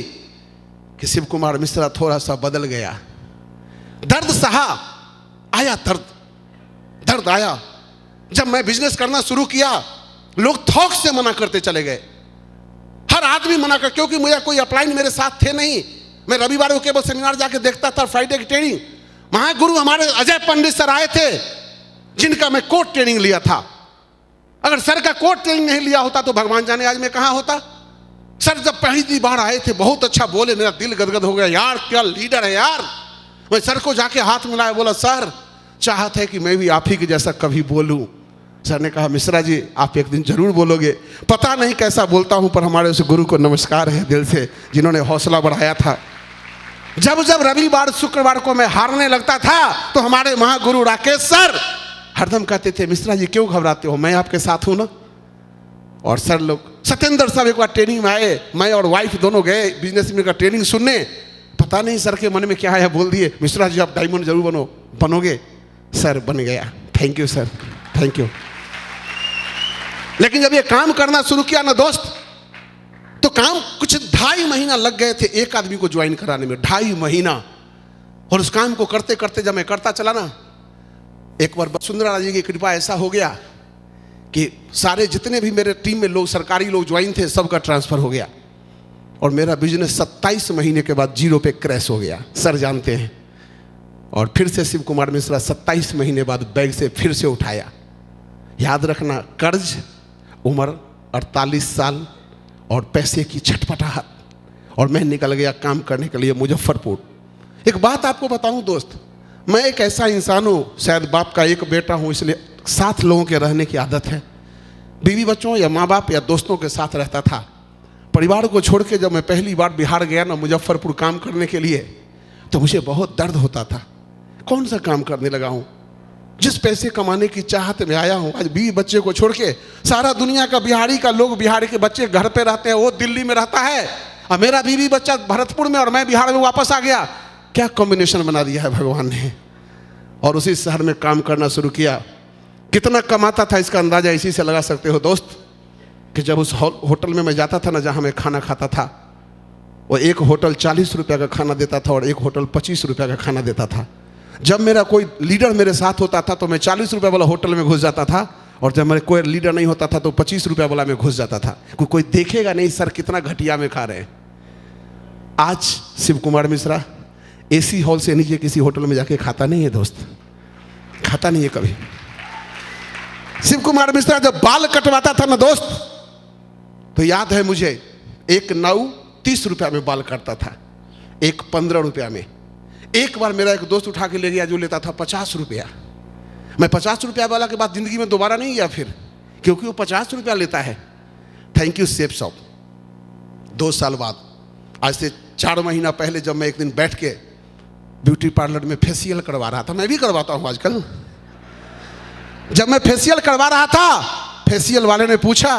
कि शिव कुमार मिश्रा थोड़ा सा बदल गया। दर्द सहा, आया दर्द आया। जब मैं बिजनेस करना शुरू किया, लोग थोक से मना करते चले गए। हर आदमी मना कर, क्योंकि मुझे कोई अपलाइन मेरे साथ थे नहीं। मैं रविवार को केवल सेमिनार जाके देखता था, फ्राइडे की ट्रेनिंग। महागुरु हमारे अजय पंडित सर आए थे, जिनका मैं कोर्ट ट्रेनिंग लिया था। अगर सर का कोर्ट ट्रेनिंग नहीं लिया होता तो भगवान जाने आज मैं कहां होता। सर जब पहली बार आए थे बहुत अच्छा बोले, मेरा दिल गदगद हो गया। यार क्या लीडर है यार। मैं सर को जाके हाथ मिलाया, बोला सर चाहत है कि मैं भी आप ही के जैसा कभी बोलूं। सर ने कहा मिश्रा जी आप एक दिन जरूर बोलोगे। पता नहीं कैसा बोलता हूं, पर हमारे उस गुरु को नमस्कार है दिल से, जिन्होंने हौसला बढ़ाया था। जब जब रविवार शुक्रवार को मैं हारने लगता था तो हमारे महागुरु राकेश सर हरदम कहते थे मिश्रा जी क्यों घबराते हो, मैं आपके साथ हूं ना। और सर लोग, सत्येंद्र साहब एक बार ट्रेनिंग में आए, मैं और वाइफ दोनों गए बिजनेस में का ट्रेनिंग सुनने। पता नहीं सर के मन में क्या आया, बोल दिए मिश्रा जी आप डायमंड जरूर बनोगे। सर बन गया। Thank you sir, thank you. लेकिन जब ये काम करना शुरू किया ना दोस्त, तो काम कुछ 2.5 महीना लग गए थे एक आदमी को ज्वाइन कराने में, 2.5 महीना। और उस काम को करते करते जब मैं करता चला ना, एक बार वसुंधरा जी की कृपा ऐसा हो गया कि सारे जितने भी मेरे टीम में लोग, सरकारी लोग ज्वाइन थे, सबका ट्रांसफर हो गया। और मेरा बिजनेस 27 महीने के बाद 0 पे क्रैश हो गया, सर जानते हैं। और फिर से शिव कुमार मिश्रा 27 महीने बाद बैग से फिर से उठाया। याद रखना, कर्ज, उम्र 48 साल और पैसे की छटपटाहट, और मैं निकल गया काम करने के लिए मुजफ्फरपुर। एक बात आपको बताऊं दोस्त, मैं एक ऐसा इंसान हूँ, शायद बाप का एक बेटा हूँ, इसलिए साथ लोगों के रहने की आदत है। बीवी बच्चों या माँ बाप या दोस्तों के साथ रहता था। परिवार को छोड़ के जब मैं पहली बार बिहार गया ना मुजफ्फरपुर काम करने के लिए, तो मुझे बहुत दर्द होता था। कौन सा काम करने लगा हूँ, जिस पैसे कमाने की चाहत में आया हूँ, आज बीवी बच्चे को छोड़ के, सारा दुनिया का बिहारी का लोग, बिहारी के बच्चे घर पे रहते हैं, वो दिल्ली में रहता है, और मेरा बीवी बच्चा भरतपुर में और मैं बिहार में वापस आ गया। क्या कॉम्बिनेशन बना दिया है भगवान ने। और उसी शहर में काम करना शुरू किया। कितना कमाता था इसका अंदाजा इसी से लगा सकते हो दोस्त, कि जब उस होटल में मैं जाता था ना, जहाँ मैं खाना खाता था, वो एक होटल 40 रुपये का खाना देता था और एक होटल 25 रुपये का खाना देता था। जब मेरा कोई लीडर मेरे साथ होता था तो मैं 40 रुपये वाला होटल में घुस जाता था, और जब मेरे कोई लीडर नहीं होता था तो 25 रुपये वाला में घुस जाता था। कोई देखेगा नहीं सर कितना घटिया में खा रहे हैं। आज शिव कुमार मिश्रा एसी हॉल से नीचे किसी होटल में जाके खाता नहीं है दोस्त, खाता नहीं है कभी। शिव कुमार मिश्रा जब बाल कटवाता था ना दोस्त, तो याद है मुझे, एक नाऊ 30 रुपया में बाल काटता था, एक 15 रुपया में। एक बार मेरा एक दोस्त उठा के ले गया जो लेता था 50 रुपया। मैं 50 रुपया वाला के बाद जिंदगी में दोबारा नहीं गया फिर, क्योंकि वो 50 रुपया लेता है। Thank you safe shop. 2 साल बाद, आज से 4 महीना पहले, जब मैं एक दिन बैठ के ब्यूटी पार्लर में फेशियल करवा रहा था, मैं भी करवाता हूं आजकल। जब मैं फेशियल करवा रहा था, फेशियल वाले ने पूछा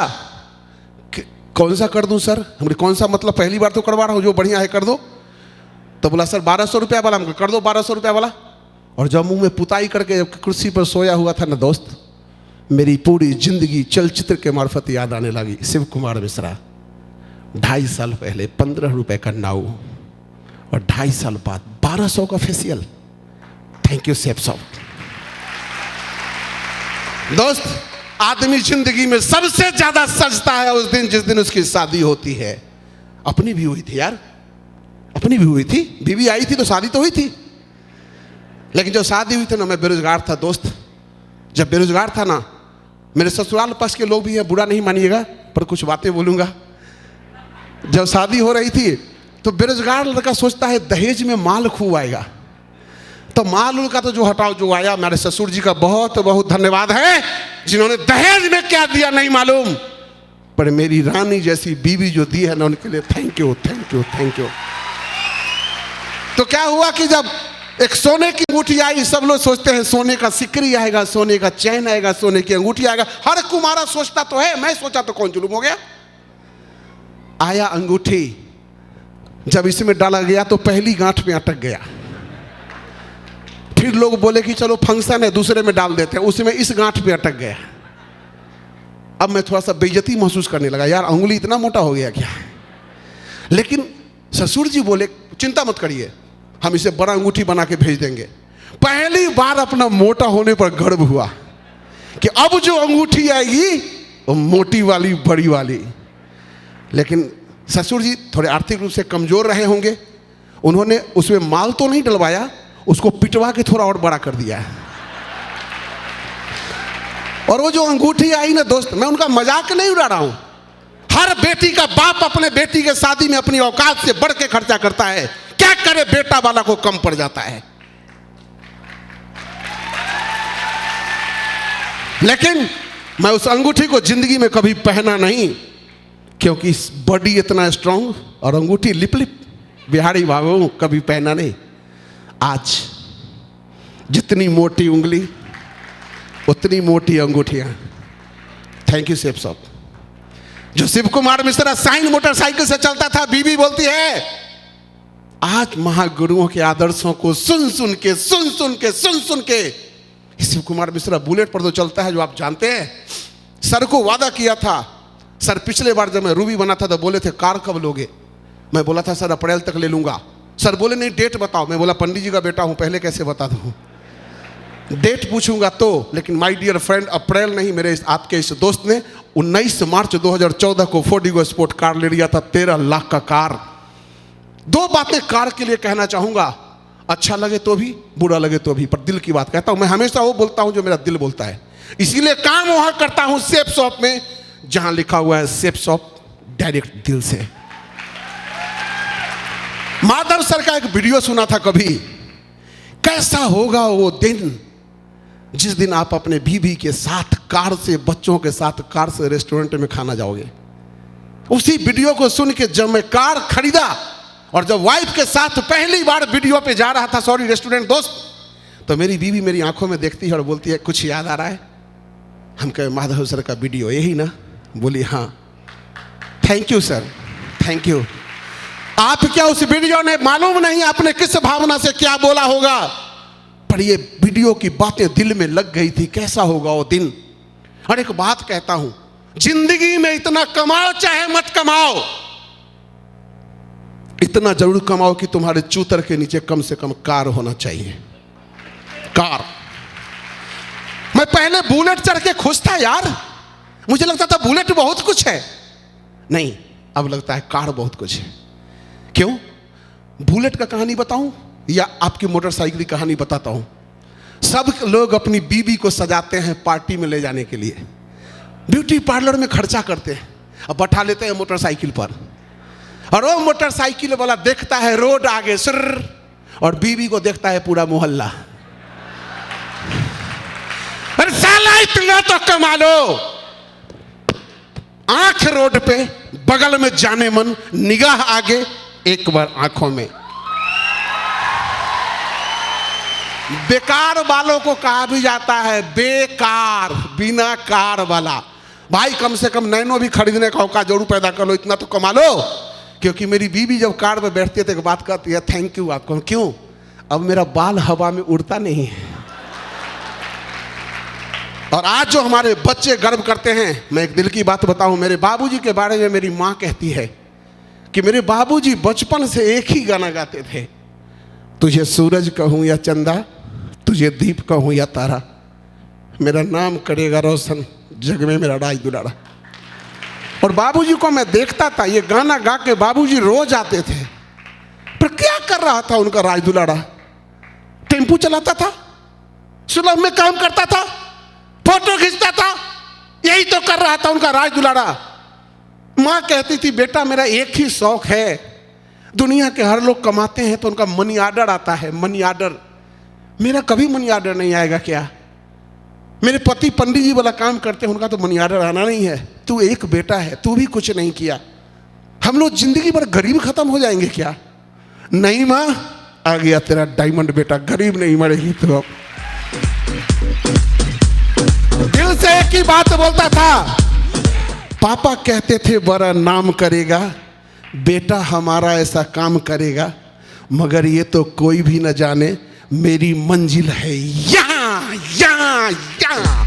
कि कौन सा कर दूं सर। हमने कौन सा मतलब, पहली बार तो करवा रहा हूं, जो बढ़िया है कर दो। तो बोला सर 1200 रुपया वाला। हमको कर दो 1200 रुपया वाला। और जब मुंह में पुताई करके कुर्सी पर सोया हुआ था ना दोस्त, मेरी पूरी जिंदगी चलचित्र के मार्फत याद आने लगी। शिव कुमार मिश्रा 2.5 साल पहले 15 रुपए का नाऊ और 2.5 साल बाद 1200 का फेशियल। थैंक यू शेफ साहब। दोस्त, आदमी जिंदगी में सबसे ज्यादा सजता है उस दिन जिस दिन उसकी शादी होती है। अपनी भी हुई थी यार, अपनी भी हुई थी, बीवी आई थी तो शादी तो हुई थी। लेकिन जो शादी हुई थी ना, मैं बेरोजगार था दोस्त। जब बेरोजगार था ना, मेरे ससुराल पास के लोग भी हैं, बुरा नहीं मानिएगा पर कुछ बातें बोलूंगा। जब शादी हो रही थी तो बेरोजगार लड़का सोचता है दहेज में माल खूब आएगा, तो माल का तो जो हटाओ जो आया। मेरे ससुर जी का बहुत बहुत धन्यवाद है जिन्होंने दहेज में क्या दिया नहीं मालूम, पर मेरी रानी जैसी बीवी जो दी है ना, उनके लिए thank you thank you thank you. तो क्या हुआ कि जब एक सोने की अंगूठी आई, सब लोग सोचते हैं सोने का सिकरी आएगा, सोने का चैन आएगा, सोने की अंगूठी आएगा। हर कुमारा सोचता तो है, मैं सोचा तो कौन जुलूम हो गया। आया अंगूठी, जब इसमें डाला गया तो पहली गांठ में अटक गया। फिर लोग बोले कि चलो फंक्शन है दूसरे में डाल देते हैं, उसमें इस गांठ पे अटक गया। अब मैं थोड़ा सा बेइज्जती महसूस करने लगा, यार अंगुली इतना मोटा हो गया क्या। लेकिन ससुर जी बोले चिंता मत करिए, हम इसे बड़ा अंगूठी बना के भेज देंगे। पहली बार अपना मोटा होने पर गर्व हुआ कि अब जो अंगूठी आएगी वो मोटी वाली, बड़ी वाली। लेकिन ससुर जी थोड़े आर्थिक रूप से कमजोर रहे होंगे, उन्होंने उसमें माल तो नहीं डलवाया, उसको पिटवा के थोड़ा और बड़ा कर दिया। और वो जो अंगूठी आई ना दोस्त, मैं उनका मजाक नहीं उड़ा रहा हूं। हर बेटी का बाप अपने बेटी के शादी में अपनी औकात से बढ़ के खर्चा करता है, क्या करे बेटा वाला को कम पड़ जाता है। लेकिन मैं उस अंगूठी को जिंदगी में कभी पहना नहीं, क्योंकि बॉडी इतना स्ट्रांग और अंगूठी लिप लिप, बिहारी बाबू कभी पहना नहीं। आज जितनी मोटी उंगली उतनी मोटी अंगूठियां। थैंक यू शेफ साहब। जो शिव कुमार मिश्रा साइन मोटरसाइकिल से चलता था, बीबी बोलती है आज महागुरुओं के आदर्शों को सुन सुन के शिव कुमार मिश्रा बुलेट पर तो चलता है, जो आप जानते हैं। सर को वादा किया था, सर पिछले बार जब मैं रूबी बना था तो बोले थे कार कब लोगे। मैं बोला था सर अप्रैल तक ले लूंगा। सर बोले नहीं डेट बताओ। मैं बोला पंडित जी का बेटा हूं, पहले कैसे बता दूं, डेट पूछूंगा तो। लेकिन माय डियर फ्रेंड, अप्रैल नहीं, मेरे आपके इस दोस्त ने 19 मार्च 2014 को फोर्डिगो स्पोर्ट कार ले लिया था, 13 लाख का कार। 2 बातें कार के लिए कहना चाहूंगा, अच्छा लगे तो भी बुरा लगे तो भी, पर दिल की बात कहता हूं। मैं हमेशा वो बोलता हूं जो मेरा दिल बोलता है, इसीलिए काम वहां करता हूं शेफ शॉप में जहां लिखा हुआ है शेफ शॉप डायरेक्ट दिल से। माधव सर का एक वीडियो सुना था कभी, कैसा होगा वो दिन जिस दिन आप अपने बीवी के साथ कार से, बच्चों के साथ कार से रेस्टोरेंट में खाना जाओगे। उसी वीडियो को सुन के जब मैं कार खरीदा और जब वाइफ के साथ पहली बार वीडियो पे जा रहा था, सॉरी रेस्टोरेंट दोस्त, तो मेरी बीवी मेरी आंखों में देखती है और बोलती है कुछ याद आ रहा है। हम कहे माधव सर का वीडियो यही ना। बोली हाँ। Thank you sir, thank you. आप क्या उस वीडियो ने मालूम नहीं आपने किस भावना से क्या बोला होगा, पर ये वीडियो की बातें दिल में लग गई थी। कैसा होगा वो दिन। और एक बात कहता हूं, जिंदगी में इतना कमाओ चाहे मत कमाओ, इतना जरूर कमाओ कि तुम्हारे चूतर के नीचे कम से कम कार होना चाहिए। कार। मैं पहले बुलेट चढ़ के खुश था यार, मुझे लगता था बुलेट बहुत कुछ है, नहीं अब लगता है कार बहुत कुछ है। क्यों? बुलेट का कहानी बताऊं या आपकी मोटरसाइकिल की कहानी बताता हूं। सब लोग अपनी बीवी को सजाते हैं पार्टी में ले जाने के लिए, ब्यूटी पार्लर में खर्चा करते हैं, अब बैठा लेते हैं मोटरसाइकिल पर, और वो मोटरसाइकिल वाला देखता है रोड आगे सुर, और बीवी को देखता है पूरा मोहल्ला। अरे साला इतना तो कमा लो। आंख रोड पे, बगल में जाने मन, निगाह आगे, एक बार आंखों में। बेकार वालों को कहा भी जाता है बेकार, बिना कार वाला। भाई कम से कम नैनो भी खरीदने का औकात जरूर पैदा कर लो, इतना तो कमा लो। क्योंकि मेरी बीवी जब कार में बैठती है तो एक बात कहती है थैंक यू आपको। क्यों? अब मेरा बाल हवा में उड़ता नहीं है। और आज जो हमारे बच्चे गर्व करते हैं, मैं एक दिल की बात बताऊं, मेरे बाबूजी के बारे में मेरी माँ कहती है कि मेरे बाबूजी बचपन से एक ही गाना गाते थे, तुझे सूरज कहूं या चंदा, तुझे दीप कहूं या तारा, मेरा नाम करेगा रोशन जग में मेरा राज दुलारा। और बाबूजी को मैं देखता था, ये गाना गा के बाबूजी रोज आते थे, पर क्या कर रहा था उनका राज दुलारा? टेम्पू चलाता था, सुलभ में काम करता था, फोटो खींचता था, यही तो कर रहा था उनका राज दुलारा। माँ कहती थी बेटा मेरा एक ही शौक है, दुनिया के हर लोग कमाते हैं तो उनका मनी ऑर्डर आता है, मनी ऑर्डर, मेरा कभी मनी ऑर्डर नहीं आएगा क्या? मेरे पति पंडित जी वाला काम करते हैं, उनका तो मनी ऑर्डर आना नहीं है, तू एक बेटा है, तू भी कुछ नहीं किया, हम लोग जिंदगी भर गरीब खत्म हो जाएंगे क्या? नहीं माँ, आ गया तेरा डायमंड बेटा, गरीब नहीं मरेगी तो। दिल से एक ही बात बोलता था, पापा कहते थे बड़ा नाम करेगा, बेटा हमारा ऐसा काम करेगा, मगर ये तो कोई भी न जाने मेरी मंजिल है यहाँ यहाँ यहाँ।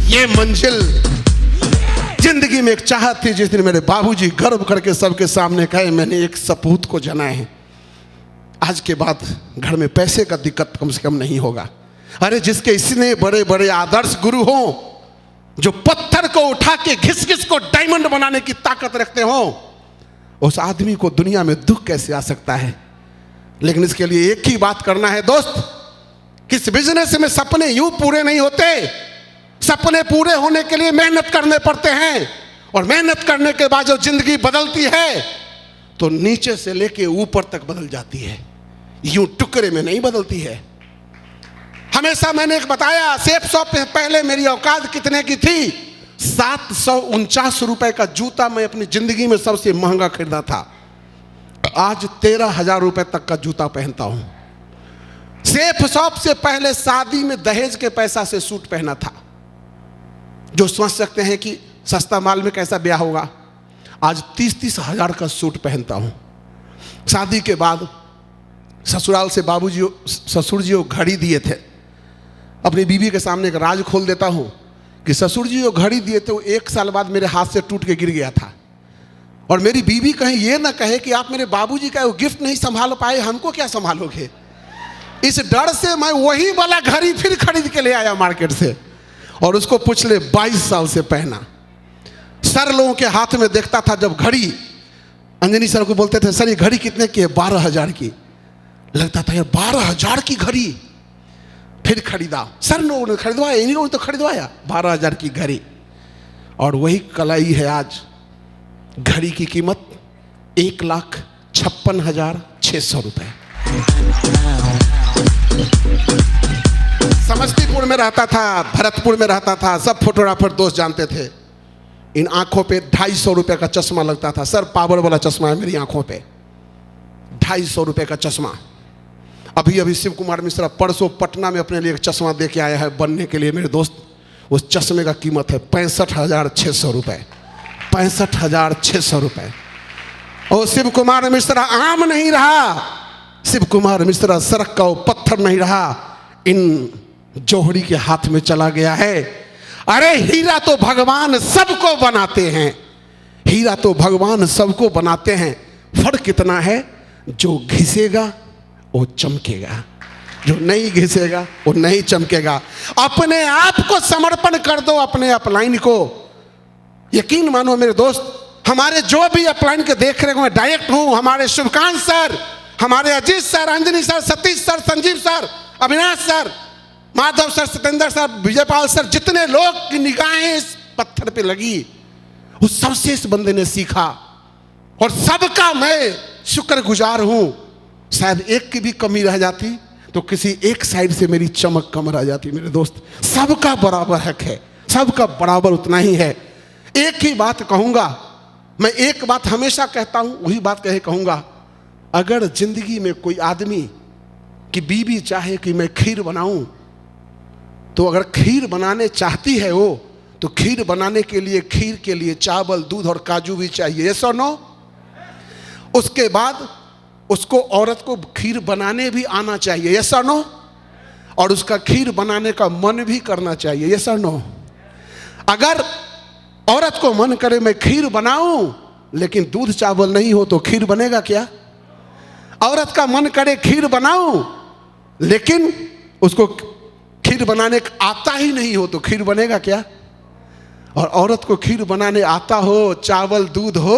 ये मंजिल जिंदगी में एक चाहत थी, जिस दिन मेरे बाबूजी गर्व करके सबके सामने कहे मैंने एक सपूत को जना है, आज के बाद घर में पैसे का दिक्कत कम से कम नहीं होगा। अरे जिसके इतने बड़े बड़े आदर्श गुरु हों, जो पत्थर को उठा के घिस घिस को डायमंड बनाने की ताकत रखते हो, उस आदमी को दुनिया में दुख कैसे आ सकता है? लेकिन इसके लिए एक ही बात करना है दोस्त, किस बिजनेस में सपने यूं पूरे नहीं होते, सपने पूरे होने के लिए मेहनत करने पड़ते हैं, और मेहनत करने के बाद जो जिंदगी बदलती है तो नीचे से लेके ऊपर तक बदल जाती है, यूं टुकड़े में नहीं बदलती है। हमेशा मैंने एक बताया, सेफ शॉप में पहले मेरी औकात कितने की थी? 749 रुपए का जूता मैं अपनी जिंदगी में सबसे महंगा खरीदा था, आज 13,000 रुपए तक का जूता पहनता हूं। सेफ शॉप से पहले शादी में दहेज के पैसा से सूट पहना था, जो समझ सकते हैं कि सस्ता माल में कैसा ब्याह होगा। आज 30-30 हजार का सूट पहनता हूं। शादी के बाद ससुराल से बाबूजी ससुर जी वो घड़ी दिए थे, अपनी बीवी के सामने एक राज खोल देता हूं कि ससुर जी जो घड़ी दिए थे वो 1 साल बाद मेरे हाथ से टूट के गिर गया था, और मेरी बीवी कहीं ये ना कहे कि आप मेरे बाबूजी का वो गिफ्ट नहीं संभाल पाए, हमको क्या संभालोगे। इस डर से मैं वही वाला घड़ी फिर खरीद के ले आया मार्केट से, और उसको पिछले 22 साल से पहना। सर लोगों के हाथ में देखता था जब घड़ी, अंजनी सर को बोलते थे सर ये घड़ी कितने की है? 12,000 की। लगता था यार 12,000 की घड़ी, फिर खरीदा, सर लोगों ने खरीदवाया, इन्हीं लोगों ने तो खरीदवाया 12,000 की घड़ी। और वही कलाई है आज, घड़ी की कीमत 1,56,600 रुपए। समस्तीपुर में रहता था, भरतपुर में रहता था, सब फोटोग्राफर दोस्त जानते थे। इन आंखों पे 250 रुपए का चश्मा लगता था, सर पावर वाला चश्मा है मेरी आंखों पे, 250 रुपए का चश्मा। अभी अभी शिव कुमार मिश्रा परसों पटना में अपने लिए एक चश्मा दे के आया है बनने के लिए मेरे दोस्त, उस चश्मे का कीमत है 65,600 रुपए, 65,600 रुपए। और शिव कुमार मिश्रा आम नहीं रहा, शिव कुमार मिश्रा सड़क का वो पत्थर नहीं रहा, इन जौहरी के हाथ में चला गया है। अरे हीरा तो भगवान सबको बनाते हैं, हीरा तो भगवान सबको बनाते हैं, फर्क कितना है, जो घिसेगा वो चमकेगा, जो नहीं घिसेगा वो नहीं चमकेगा। अपने आप को समर्पण कर दो, अपने अपलाइन को। यकीन मानो मेरे दोस्त, हमारे जो भी अपलाइन के देख रहे हो, मैं डायरेक्ट हूं, हमारे शिवकांत सर, हमारे Ajit sir, Anjani sir, Satish sir, Sanjeev sir, Avinash sir, Madhav sir, Satendra sir, Vijaypal sir, जितने लोग की निगाहें इस पत्थर पे लगी, उस सबसे इस बंदे ने सीखा, और सबका मैं शुक्रगुजार हूं। शायद एक की भी कमी रह जाती तो किसी एक साइड से मेरी चमक कम रह जाती। मेरे दोस्त, सबका बराबर हक है, सबका बराबर उतना ही है। एक ही बात कहूंगा मैं, एक बात हमेशा कहता हूं, वही बात कहे कहूंगा, अगर जिंदगी में कोई आदमी की बीवी चाहे कि मैं खीर बनाऊं, तो अगर खीर बनाने चाहती है वो, तो खीर बनाने के लिए खीर के लिए चावल, दूध और काजू भी चाहिए, यस और नो। उसके बाद उसको, औरत को खीर बनाने भी आना चाहिए, यस और नो, और उसका खीर बनाने का मन भी करना चाहिए, यस और नो। अगर औरत को मन करे मैं खीर बनाऊं, लेकिन दूध चावल नहीं हो तो खीर बनेगा क्या? औरत का मन करे खीर बनाऊं, लेकिन उसको खीर बनाने आता ही नहीं हो तो खीर बनेगा क्या? और औरत को खीर बनाने आता हो, चावल दूध हो,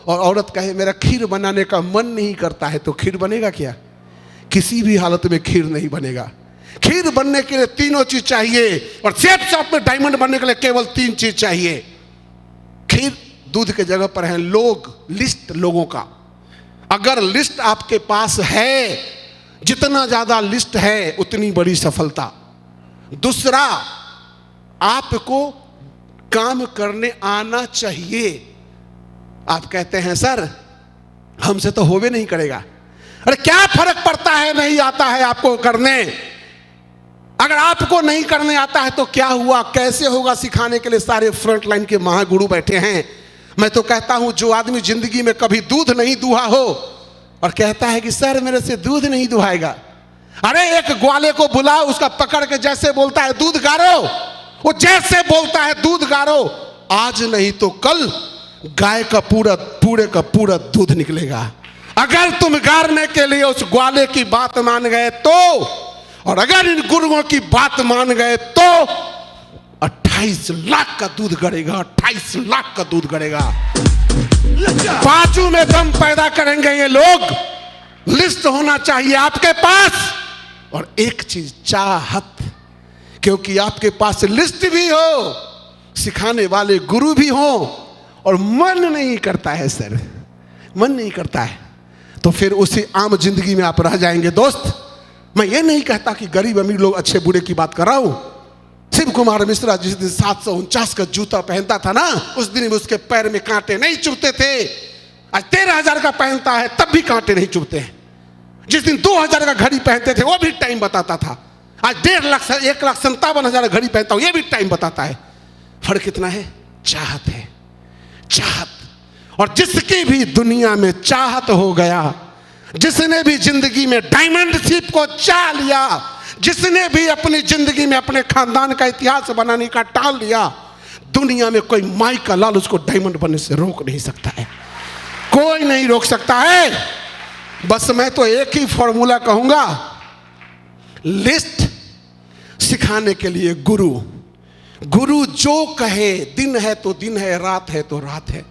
और औरत कहे मेरा खीर बनाने का मन नहीं करता है, तो खीर बनेगा क्या? किसी भी हालत में खीर नहीं बनेगा। खीर बनने के लिए तीनों चीज चाहिए, और शेफ शॉप में डायमंड बनने के लिए केवल 3 चीज चाहिए। खीर दूध के जगह पर है लोग, लिस्ट लोगों का। अगर लिस्ट आपके पास है, जितना ज्यादा लिस्ट है उतनी बड़ी सफलता। दूसरा, आपको काम करने आना चाहिए। आप कहते हैं सर हमसे तो होवे नहीं करेगा। अरे क्या फर्क पड़ता है नहीं आता है आपको करने? अगर आपको नहीं करने आता है तो क्या हुआ, कैसे होगा? सिखाने के लिए सारे फ्रंट लाइन के महागुरु बैठे हैं। मैं तो कहता हूं जो आदमी जिंदगी में कभी दूध नहीं दुहा हो और कहता है कि सर मेरे से दूध नहीं दुहाएगा, अरे एक ग्वाले को बुलाओ, उसका पकड़ के जैसे बोलता है दूध गारो, वो जैसे बोलता है दूध गारो, आज नहीं तो कल गाय का पूरे का पूरा दूध निकलेगा। अगर तुम गारने के लिए उस ग्वाले की बात मान गए तो, और अगर इन गुरुओं की बात मान गए तो 28 लाख का दूध गड़ेगा, 28 लाख का दूध गड़ेगा। बाजू में दम पैदा करेंगे ये लोग। लिस्ट होना चाहिए आपके पास, और एक चीज चाहत, क्योंकि आपके पास लिस्ट भी हो, सिखाने वाले गुरु भी हो, और मन नहीं करता है सर, मन नहीं करता है, तो फिर उसी आम जिंदगी में आप रह जाएंगे। दोस्त, मैं ये नहीं कहता कि गरीब अमीर लोग अच्छे बुरे की बात कर रहा हूं। शिव कुमार मिश्रा जिस दिन 749 का जूता पहनता था ना, उस दिन भी उसके पैर में कांटे नहीं चुभते थे। आज 13,000 का पहनता है तब भी कांटे नहीं चुभते हैं। जिस दिन 2,000 का घड़ी पहनते थे वो भी टाइम बताता था। आज 1,57,000 घड़ी पहनता हूं, ये भी टाइम बताता है। फर्क कितना है? चाहत है, चाहत। और जिसकी भी दुनिया में चाहत हो गया, जिसने भी जिंदगी में डायमंड शिप को चाह लिया, जिसने भी अपनी जिंदगी में अपने खानदान का इतिहास बनाने का टाल लिया, दुनिया में कोई माई का लाल उसको डायमंड बनने से रोक नहीं सकता है। कोई नहीं रोक सकता है। बस मैं तो एक ही फॉर्मूला कहूंगा, लिस्ट सिखाने के लिए गुरु। गुरु जो कहे, दिन है तो दिन है, रात है तो रात है,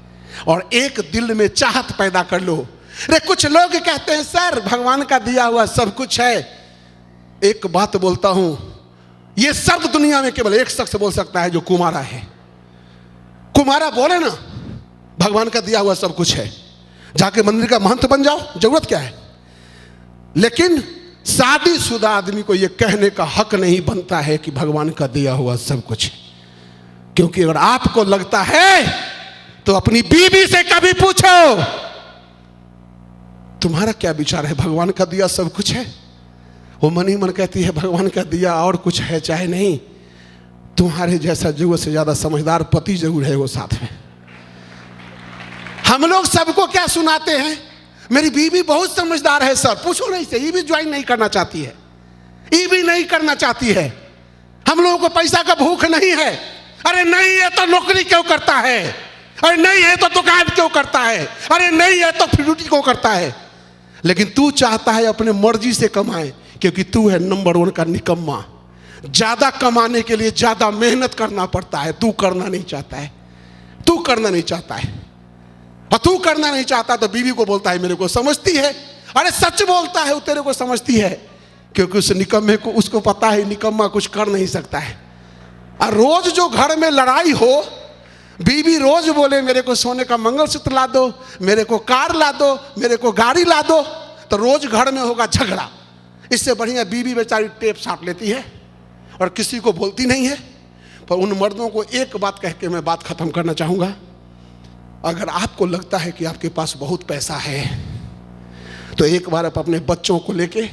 और एक दिल में चाहत पैदा कर लो। अरे कुछ लोग कहते हैं सर भगवान का दिया हुआ सब कुछ है। एक बात बोलता हूं, ये शब्द दुनिया में केवल एक शख्स बोल सकता है जो कुमारा है। कुमारा बोले ना भगवान का दिया हुआ सब कुछ है, जाके मंदिर का महंत बन जाओ, जरूरत क्या है। लेकिन शादीशुदा आदमी को यह कहने का हक नहीं बनता है कि भगवान का दिया हुआ सब कुछ है। क्योंकि अगर आपको लगता है तो अपनी बीवी से कभी पूछो तुम्हारा क्या विचार है, भगवान का दिया सब कुछ है? वो मन ही मन कहती है भगवान का दिया और कुछ है चाहे नहीं। तुम्हारे जैसा जरूरत से ज्यादा समझदार पति जरूर है वो साथ में। हम लोग सबको क्या सुनाते हैं, मेरी बीवी बहुत समझदार है सर, पूछो नहीं से, ये भी ज्वाइन नहीं करना चाहती है, ये भी नहीं करना चाहती है। हम लोगों को पैसा का भूख नहीं है। अरे नहीं है तो नौकरी क्यों करता है? अरे नहीं है तो दुकान क्यों करता है? अरे नहीं है तो फ्रूटी क्यों करता है? लेकिन तू चाहता है अपने मर्जी से कमाए, क्योंकि तू है नंबर 1 का निकम्मा। ज्यादा कमाने के लिए ज्यादा मेहनत करना पड़ता है, तू करना नहीं चाहता है, तू करना नहीं चाहता है। और तू करना नहीं चाहता तो बीवी को बोलता है मेरे को समझती है। अरे सच बोलता है, वो तेरे को समझती है, क्योंकि उस निकम्मे को उसको पता है निकम्मा कुछ कर नहीं सकता है। और रोज जो घर में लड़ाई हो, बीवी रोज बोले मेरे को सोने का मंगलसूत्र ला दो, मेरे को कार ला दो, मेरे को गाड़ी ला दो, तो रोज घर में होगा झगड़ा। इससे बढ़िया बीवी बेचारी टेप साट लेती है और किसी को बोलती नहीं है। पर उन मर्दों को एक बात कह के मैं बात खत्म करना चाहूंगा। अगर आपको लगता है कि आपके पास बहुत पैसा है तो एक बार आप अपने बच्चों को लेके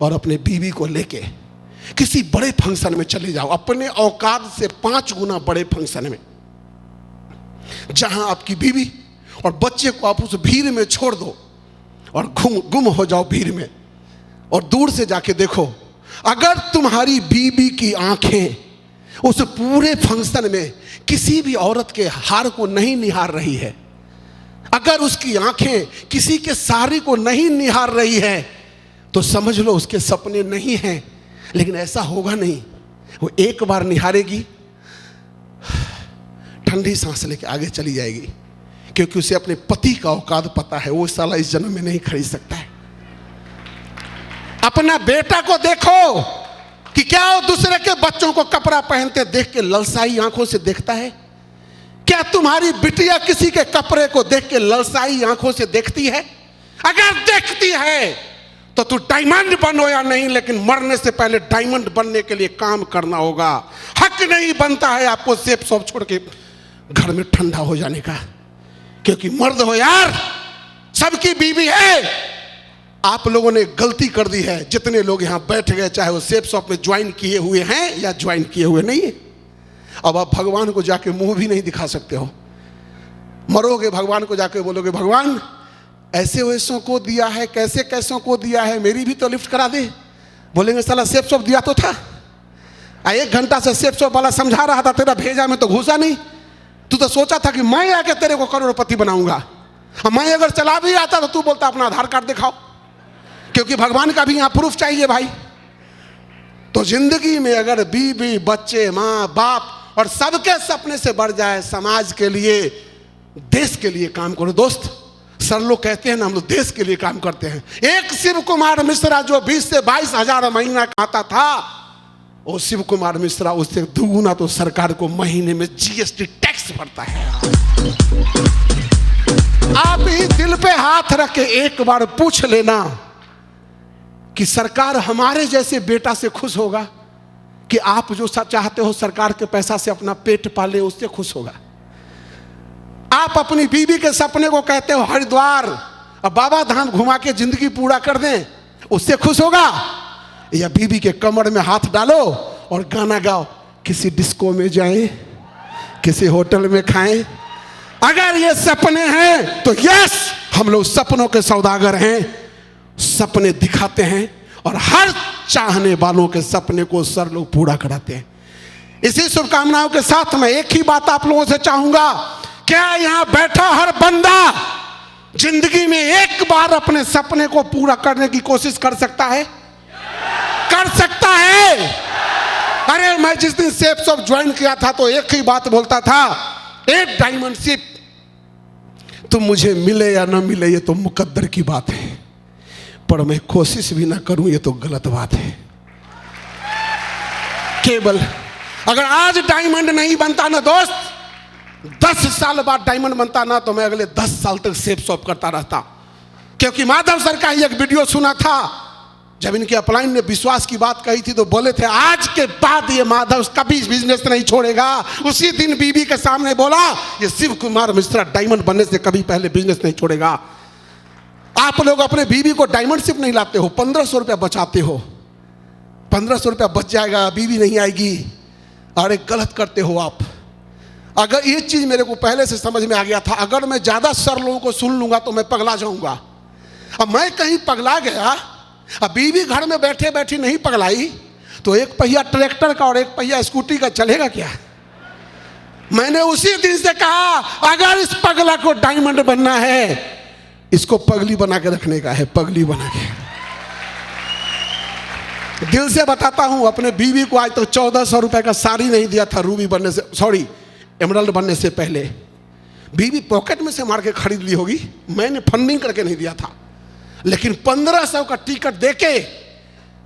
और अपने बीवी को लेके किसी बड़े फंक्शन में चले जाओ, अपने औकात से 5 गुना बड़े फंक्शन में, जहां आपकी बीवी और बच्चे को आप उस भीड़ में छोड़ दो और गुम हो जाओ भीड़ में, और दूर से जाके देखो, अगर तुम्हारी बीवी की आंखें उस पूरे फंक्शन में किसी भी औरत के हार को नहीं निहार रही है अगर उसकी आंखें किसी के सहारे को नहीं निहार रही है तो समझ लो उसके सपने नहीं हैं। लेकिन ऐसा होगा नहीं, वो एक बार निहारेगी, ठंडी सांस लेके आगे चली जाएगी, क्योंकि उसे अपने पति का औकात पता है, वो साला इस जन्म में नहीं खरीद सकता है। अपना बेटा को देखो कि क्या वो दूसरे के बच्चों को कपड़ा पहनते देख के ललसाई आंखों से देखता है? क्या तुम्हारी बिटिया किसी के कपड़े को देख के ललसाई आंखों से देखती है? अगर देखती है तो तू डायमंड बनो या नहीं, लेकिन मरने से पहले डायमंड बनने के लिए काम करना होगा। हक नहीं बनता है आपको सेप शॉप छोड़ के घर में ठंडा हो जाने का, क्योंकि मर्द हो यार, सबकी बीवी है। आप लोगों ने गलती कर दी है, जितने लोग यहां बैठ गए, चाहे वो सेप शॉप में ज्वाइन किए हुए हैं या ज्वाइन किए हुए नहीं है, अब आप भगवान को जाके मुंह भी नहीं दिखा सकते हो। मरोगे भगवान को जाके बोलोगे, भगवान ऐसे वैसों को दिया है, कैसे कैसों को दिया है, मेरी भी तो लिफ्ट करा दे। बोलेंगे साला सेप शॉप दिया तो था, 1 घंटा से सेप शॉप वाला समझा रहा था, तेरा भेजा में तो घुसा नहीं। तू तो सोचा था कि मैं आके तेरे को करोड़पति बनाऊंगा। मैं अगर चला भी आता तो तू बोलता अपना आधार कार्ड दिखाओ, क्योंकि भगवान का भी यहां प्रूफ चाहिए भाई। तो जिंदगी में अगर बीवी, बच्चे, माँ, बाप और सबके सपने से बढ़ जाए, समाज के लिए, देश के लिए काम करो दोस्त। सर लोग कहते हैं ना, हम लोग देश के लिए काम करते हैं। एक शिव कुमार मिश्रा जो 20 से 22 हजार महीना खाता था, वो शिव कुमार मिश्रा उससे दुगुना तो सरकार को महीने में जीएसटी टैक्स भरता है। आप ही दिल पे हाथ रख के एक बार पूछ लेना कि सरकार हमारे जैसे बेटा से खुश होगा कि आप जो चाहते हो सरकार के पैसा से अपना पेट पाले, उससे खुश होगा? आप अपनी बीवी के सपने को कहते हो हरिद्वार और बाबा धाम घुमा के जिंदगी पूरा कर दें, उससे खुश होगा? या बीवी के कमर में हाथ डालो और गाना गाओ, किसी डिस्को में जाएं, किसी होटल में खाएं? अगर ये सपने हैं तो यस, हम लोग सपनों के सौदागर हैं, सपने दिखाते हैं और हर चाहने वालों के सपने को सर लोग पूरा कराते हैं। इसी शुभकामनाओं के साथ मैं एक ही बात आप लोगों से चाहूंगा, क्या यहां बैठा हर बंदा जिंदगी में एक बार अपने सपने को पूरा करने की कोशिश कर सकता है? कर सकता है? अरे मैं जिस दिन सेप शॉप ज्वाइन किया था तो एक ही बात बोलता था, एक डायमंड शिप, तुम मुझे मिले या ना मिले ये तो मुकद्दर की बात है, पर मैं कोशिश भी ना करूं ये तो गलत बात है। केवल अगर आज डायमंड नहीं बनता ना दोस्त, 10 साल बाद डायमंड बनता ना, तो मैं अगले 10 साल तक सेप शॉप करता रहता। क्योंकि माधव सर का ही एक वीडियो सुना था, जब इनके अपलाइन ने विश्वास की बात कही थी तो बोले थे आज के बाद ये माधव कभी बिजनेस नहीं छोड़ेगा। उसी दिन बीबी के सामने बोला, ये शिव कुमार मिश्रा डायमंड बनने से कभी पहले बिजनेस नहीं छोड़ेगा। आप लोग अपने बीबी को डायमंड शिप नहीं लाते हो, 1500 रुपया बचाते हो, 1500 रुपया बच जाएगा, बीबी नहीं आएगी। अरे गलत करते हो आप। अगर ये चीज मेरे को पहले से समझ में आ गया था, अगर मैं ज्यादा सर लोगों को सुन लूंगा तो मैं पगला जाऊंगा। अब मैं कहीं पगला गया, अब बीबी घर में बैठे बैठी नहीं पगलाई, तो एक पहिया ट्रैक्टर का और एक पहिया स्कूटी का चलेगा क्या? मैंने उसी दिन से कहा, अगर इस पगला को डायमंड बनना है, इसको पगली बना के रखने का है, पगली बना के। दिल से बताता हूं, अपने बीवी को आज तक 1400 रुपए का साड़ी नहीं दिया था रूबी बनने से, सॉरी एमराल्ड बनने से पहले। बीवी पॉकेट में से मार के खरीद ली होगी, मैंने फंडिंग करके नहीं दिया था। लेकिन 1500 का टिकट देके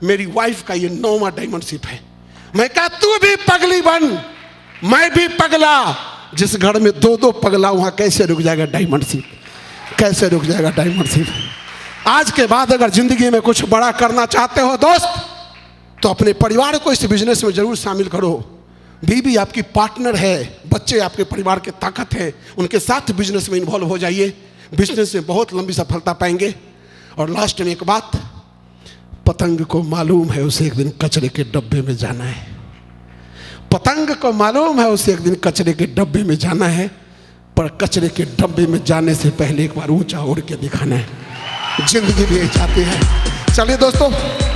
मेरी वाइफ का ये 9वां डायमंड शिप है। मैं कहा तू भी पगली बन, मैं भी पगला। जिस घर में 2-2 पगला, वहां कैसे रुक जाएगा डायमंड शिप? कैसे रुक जाएगा डायमंड शिप? आज के बाद अगर जिंदगी में कुछ बड़ा करना चाहते हो दोस्त, तो अपने परिवार को इस बिजनेस में जरूर शामिल करो। बीवी आपकी पार्टनर है, बच्चे आपके परिवार के ताकत है, उनके साथ बिजनेस में इन्वॉल्व हो जाइए। बिजनेस में बहुत लंबी सफलता पाएंगे। और लास्ट में एक बात, पतंग को मालूम है उसे एक दिन कचरे के डब्बे में जाना है। पतंग को मालूम है उसे एक दिन कचरे के डब्बे में जाना है, पर कचरे के डब्बे में जाने से पहले एक बार ऊंचा उड़ के दिखाना है। जिंदगी भी यही चाहती है। चलिए दोस्तों,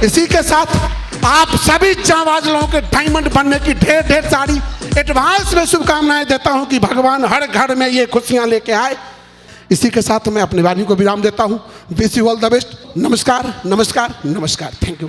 इसी के साथ आप सभी जांबाज लोगों के डायमंड बनने की ढेर ढेर सारी एडवांस में शुभकामनाएं देता हूं कि भगवान हर घर में ये खुशियां लेके आए। इसी के साथ मैं अपनी वाणी को विराम देता हूँ। Wish you all the best. नमस्कार, नमस्कार, नमस्कार। Thank you.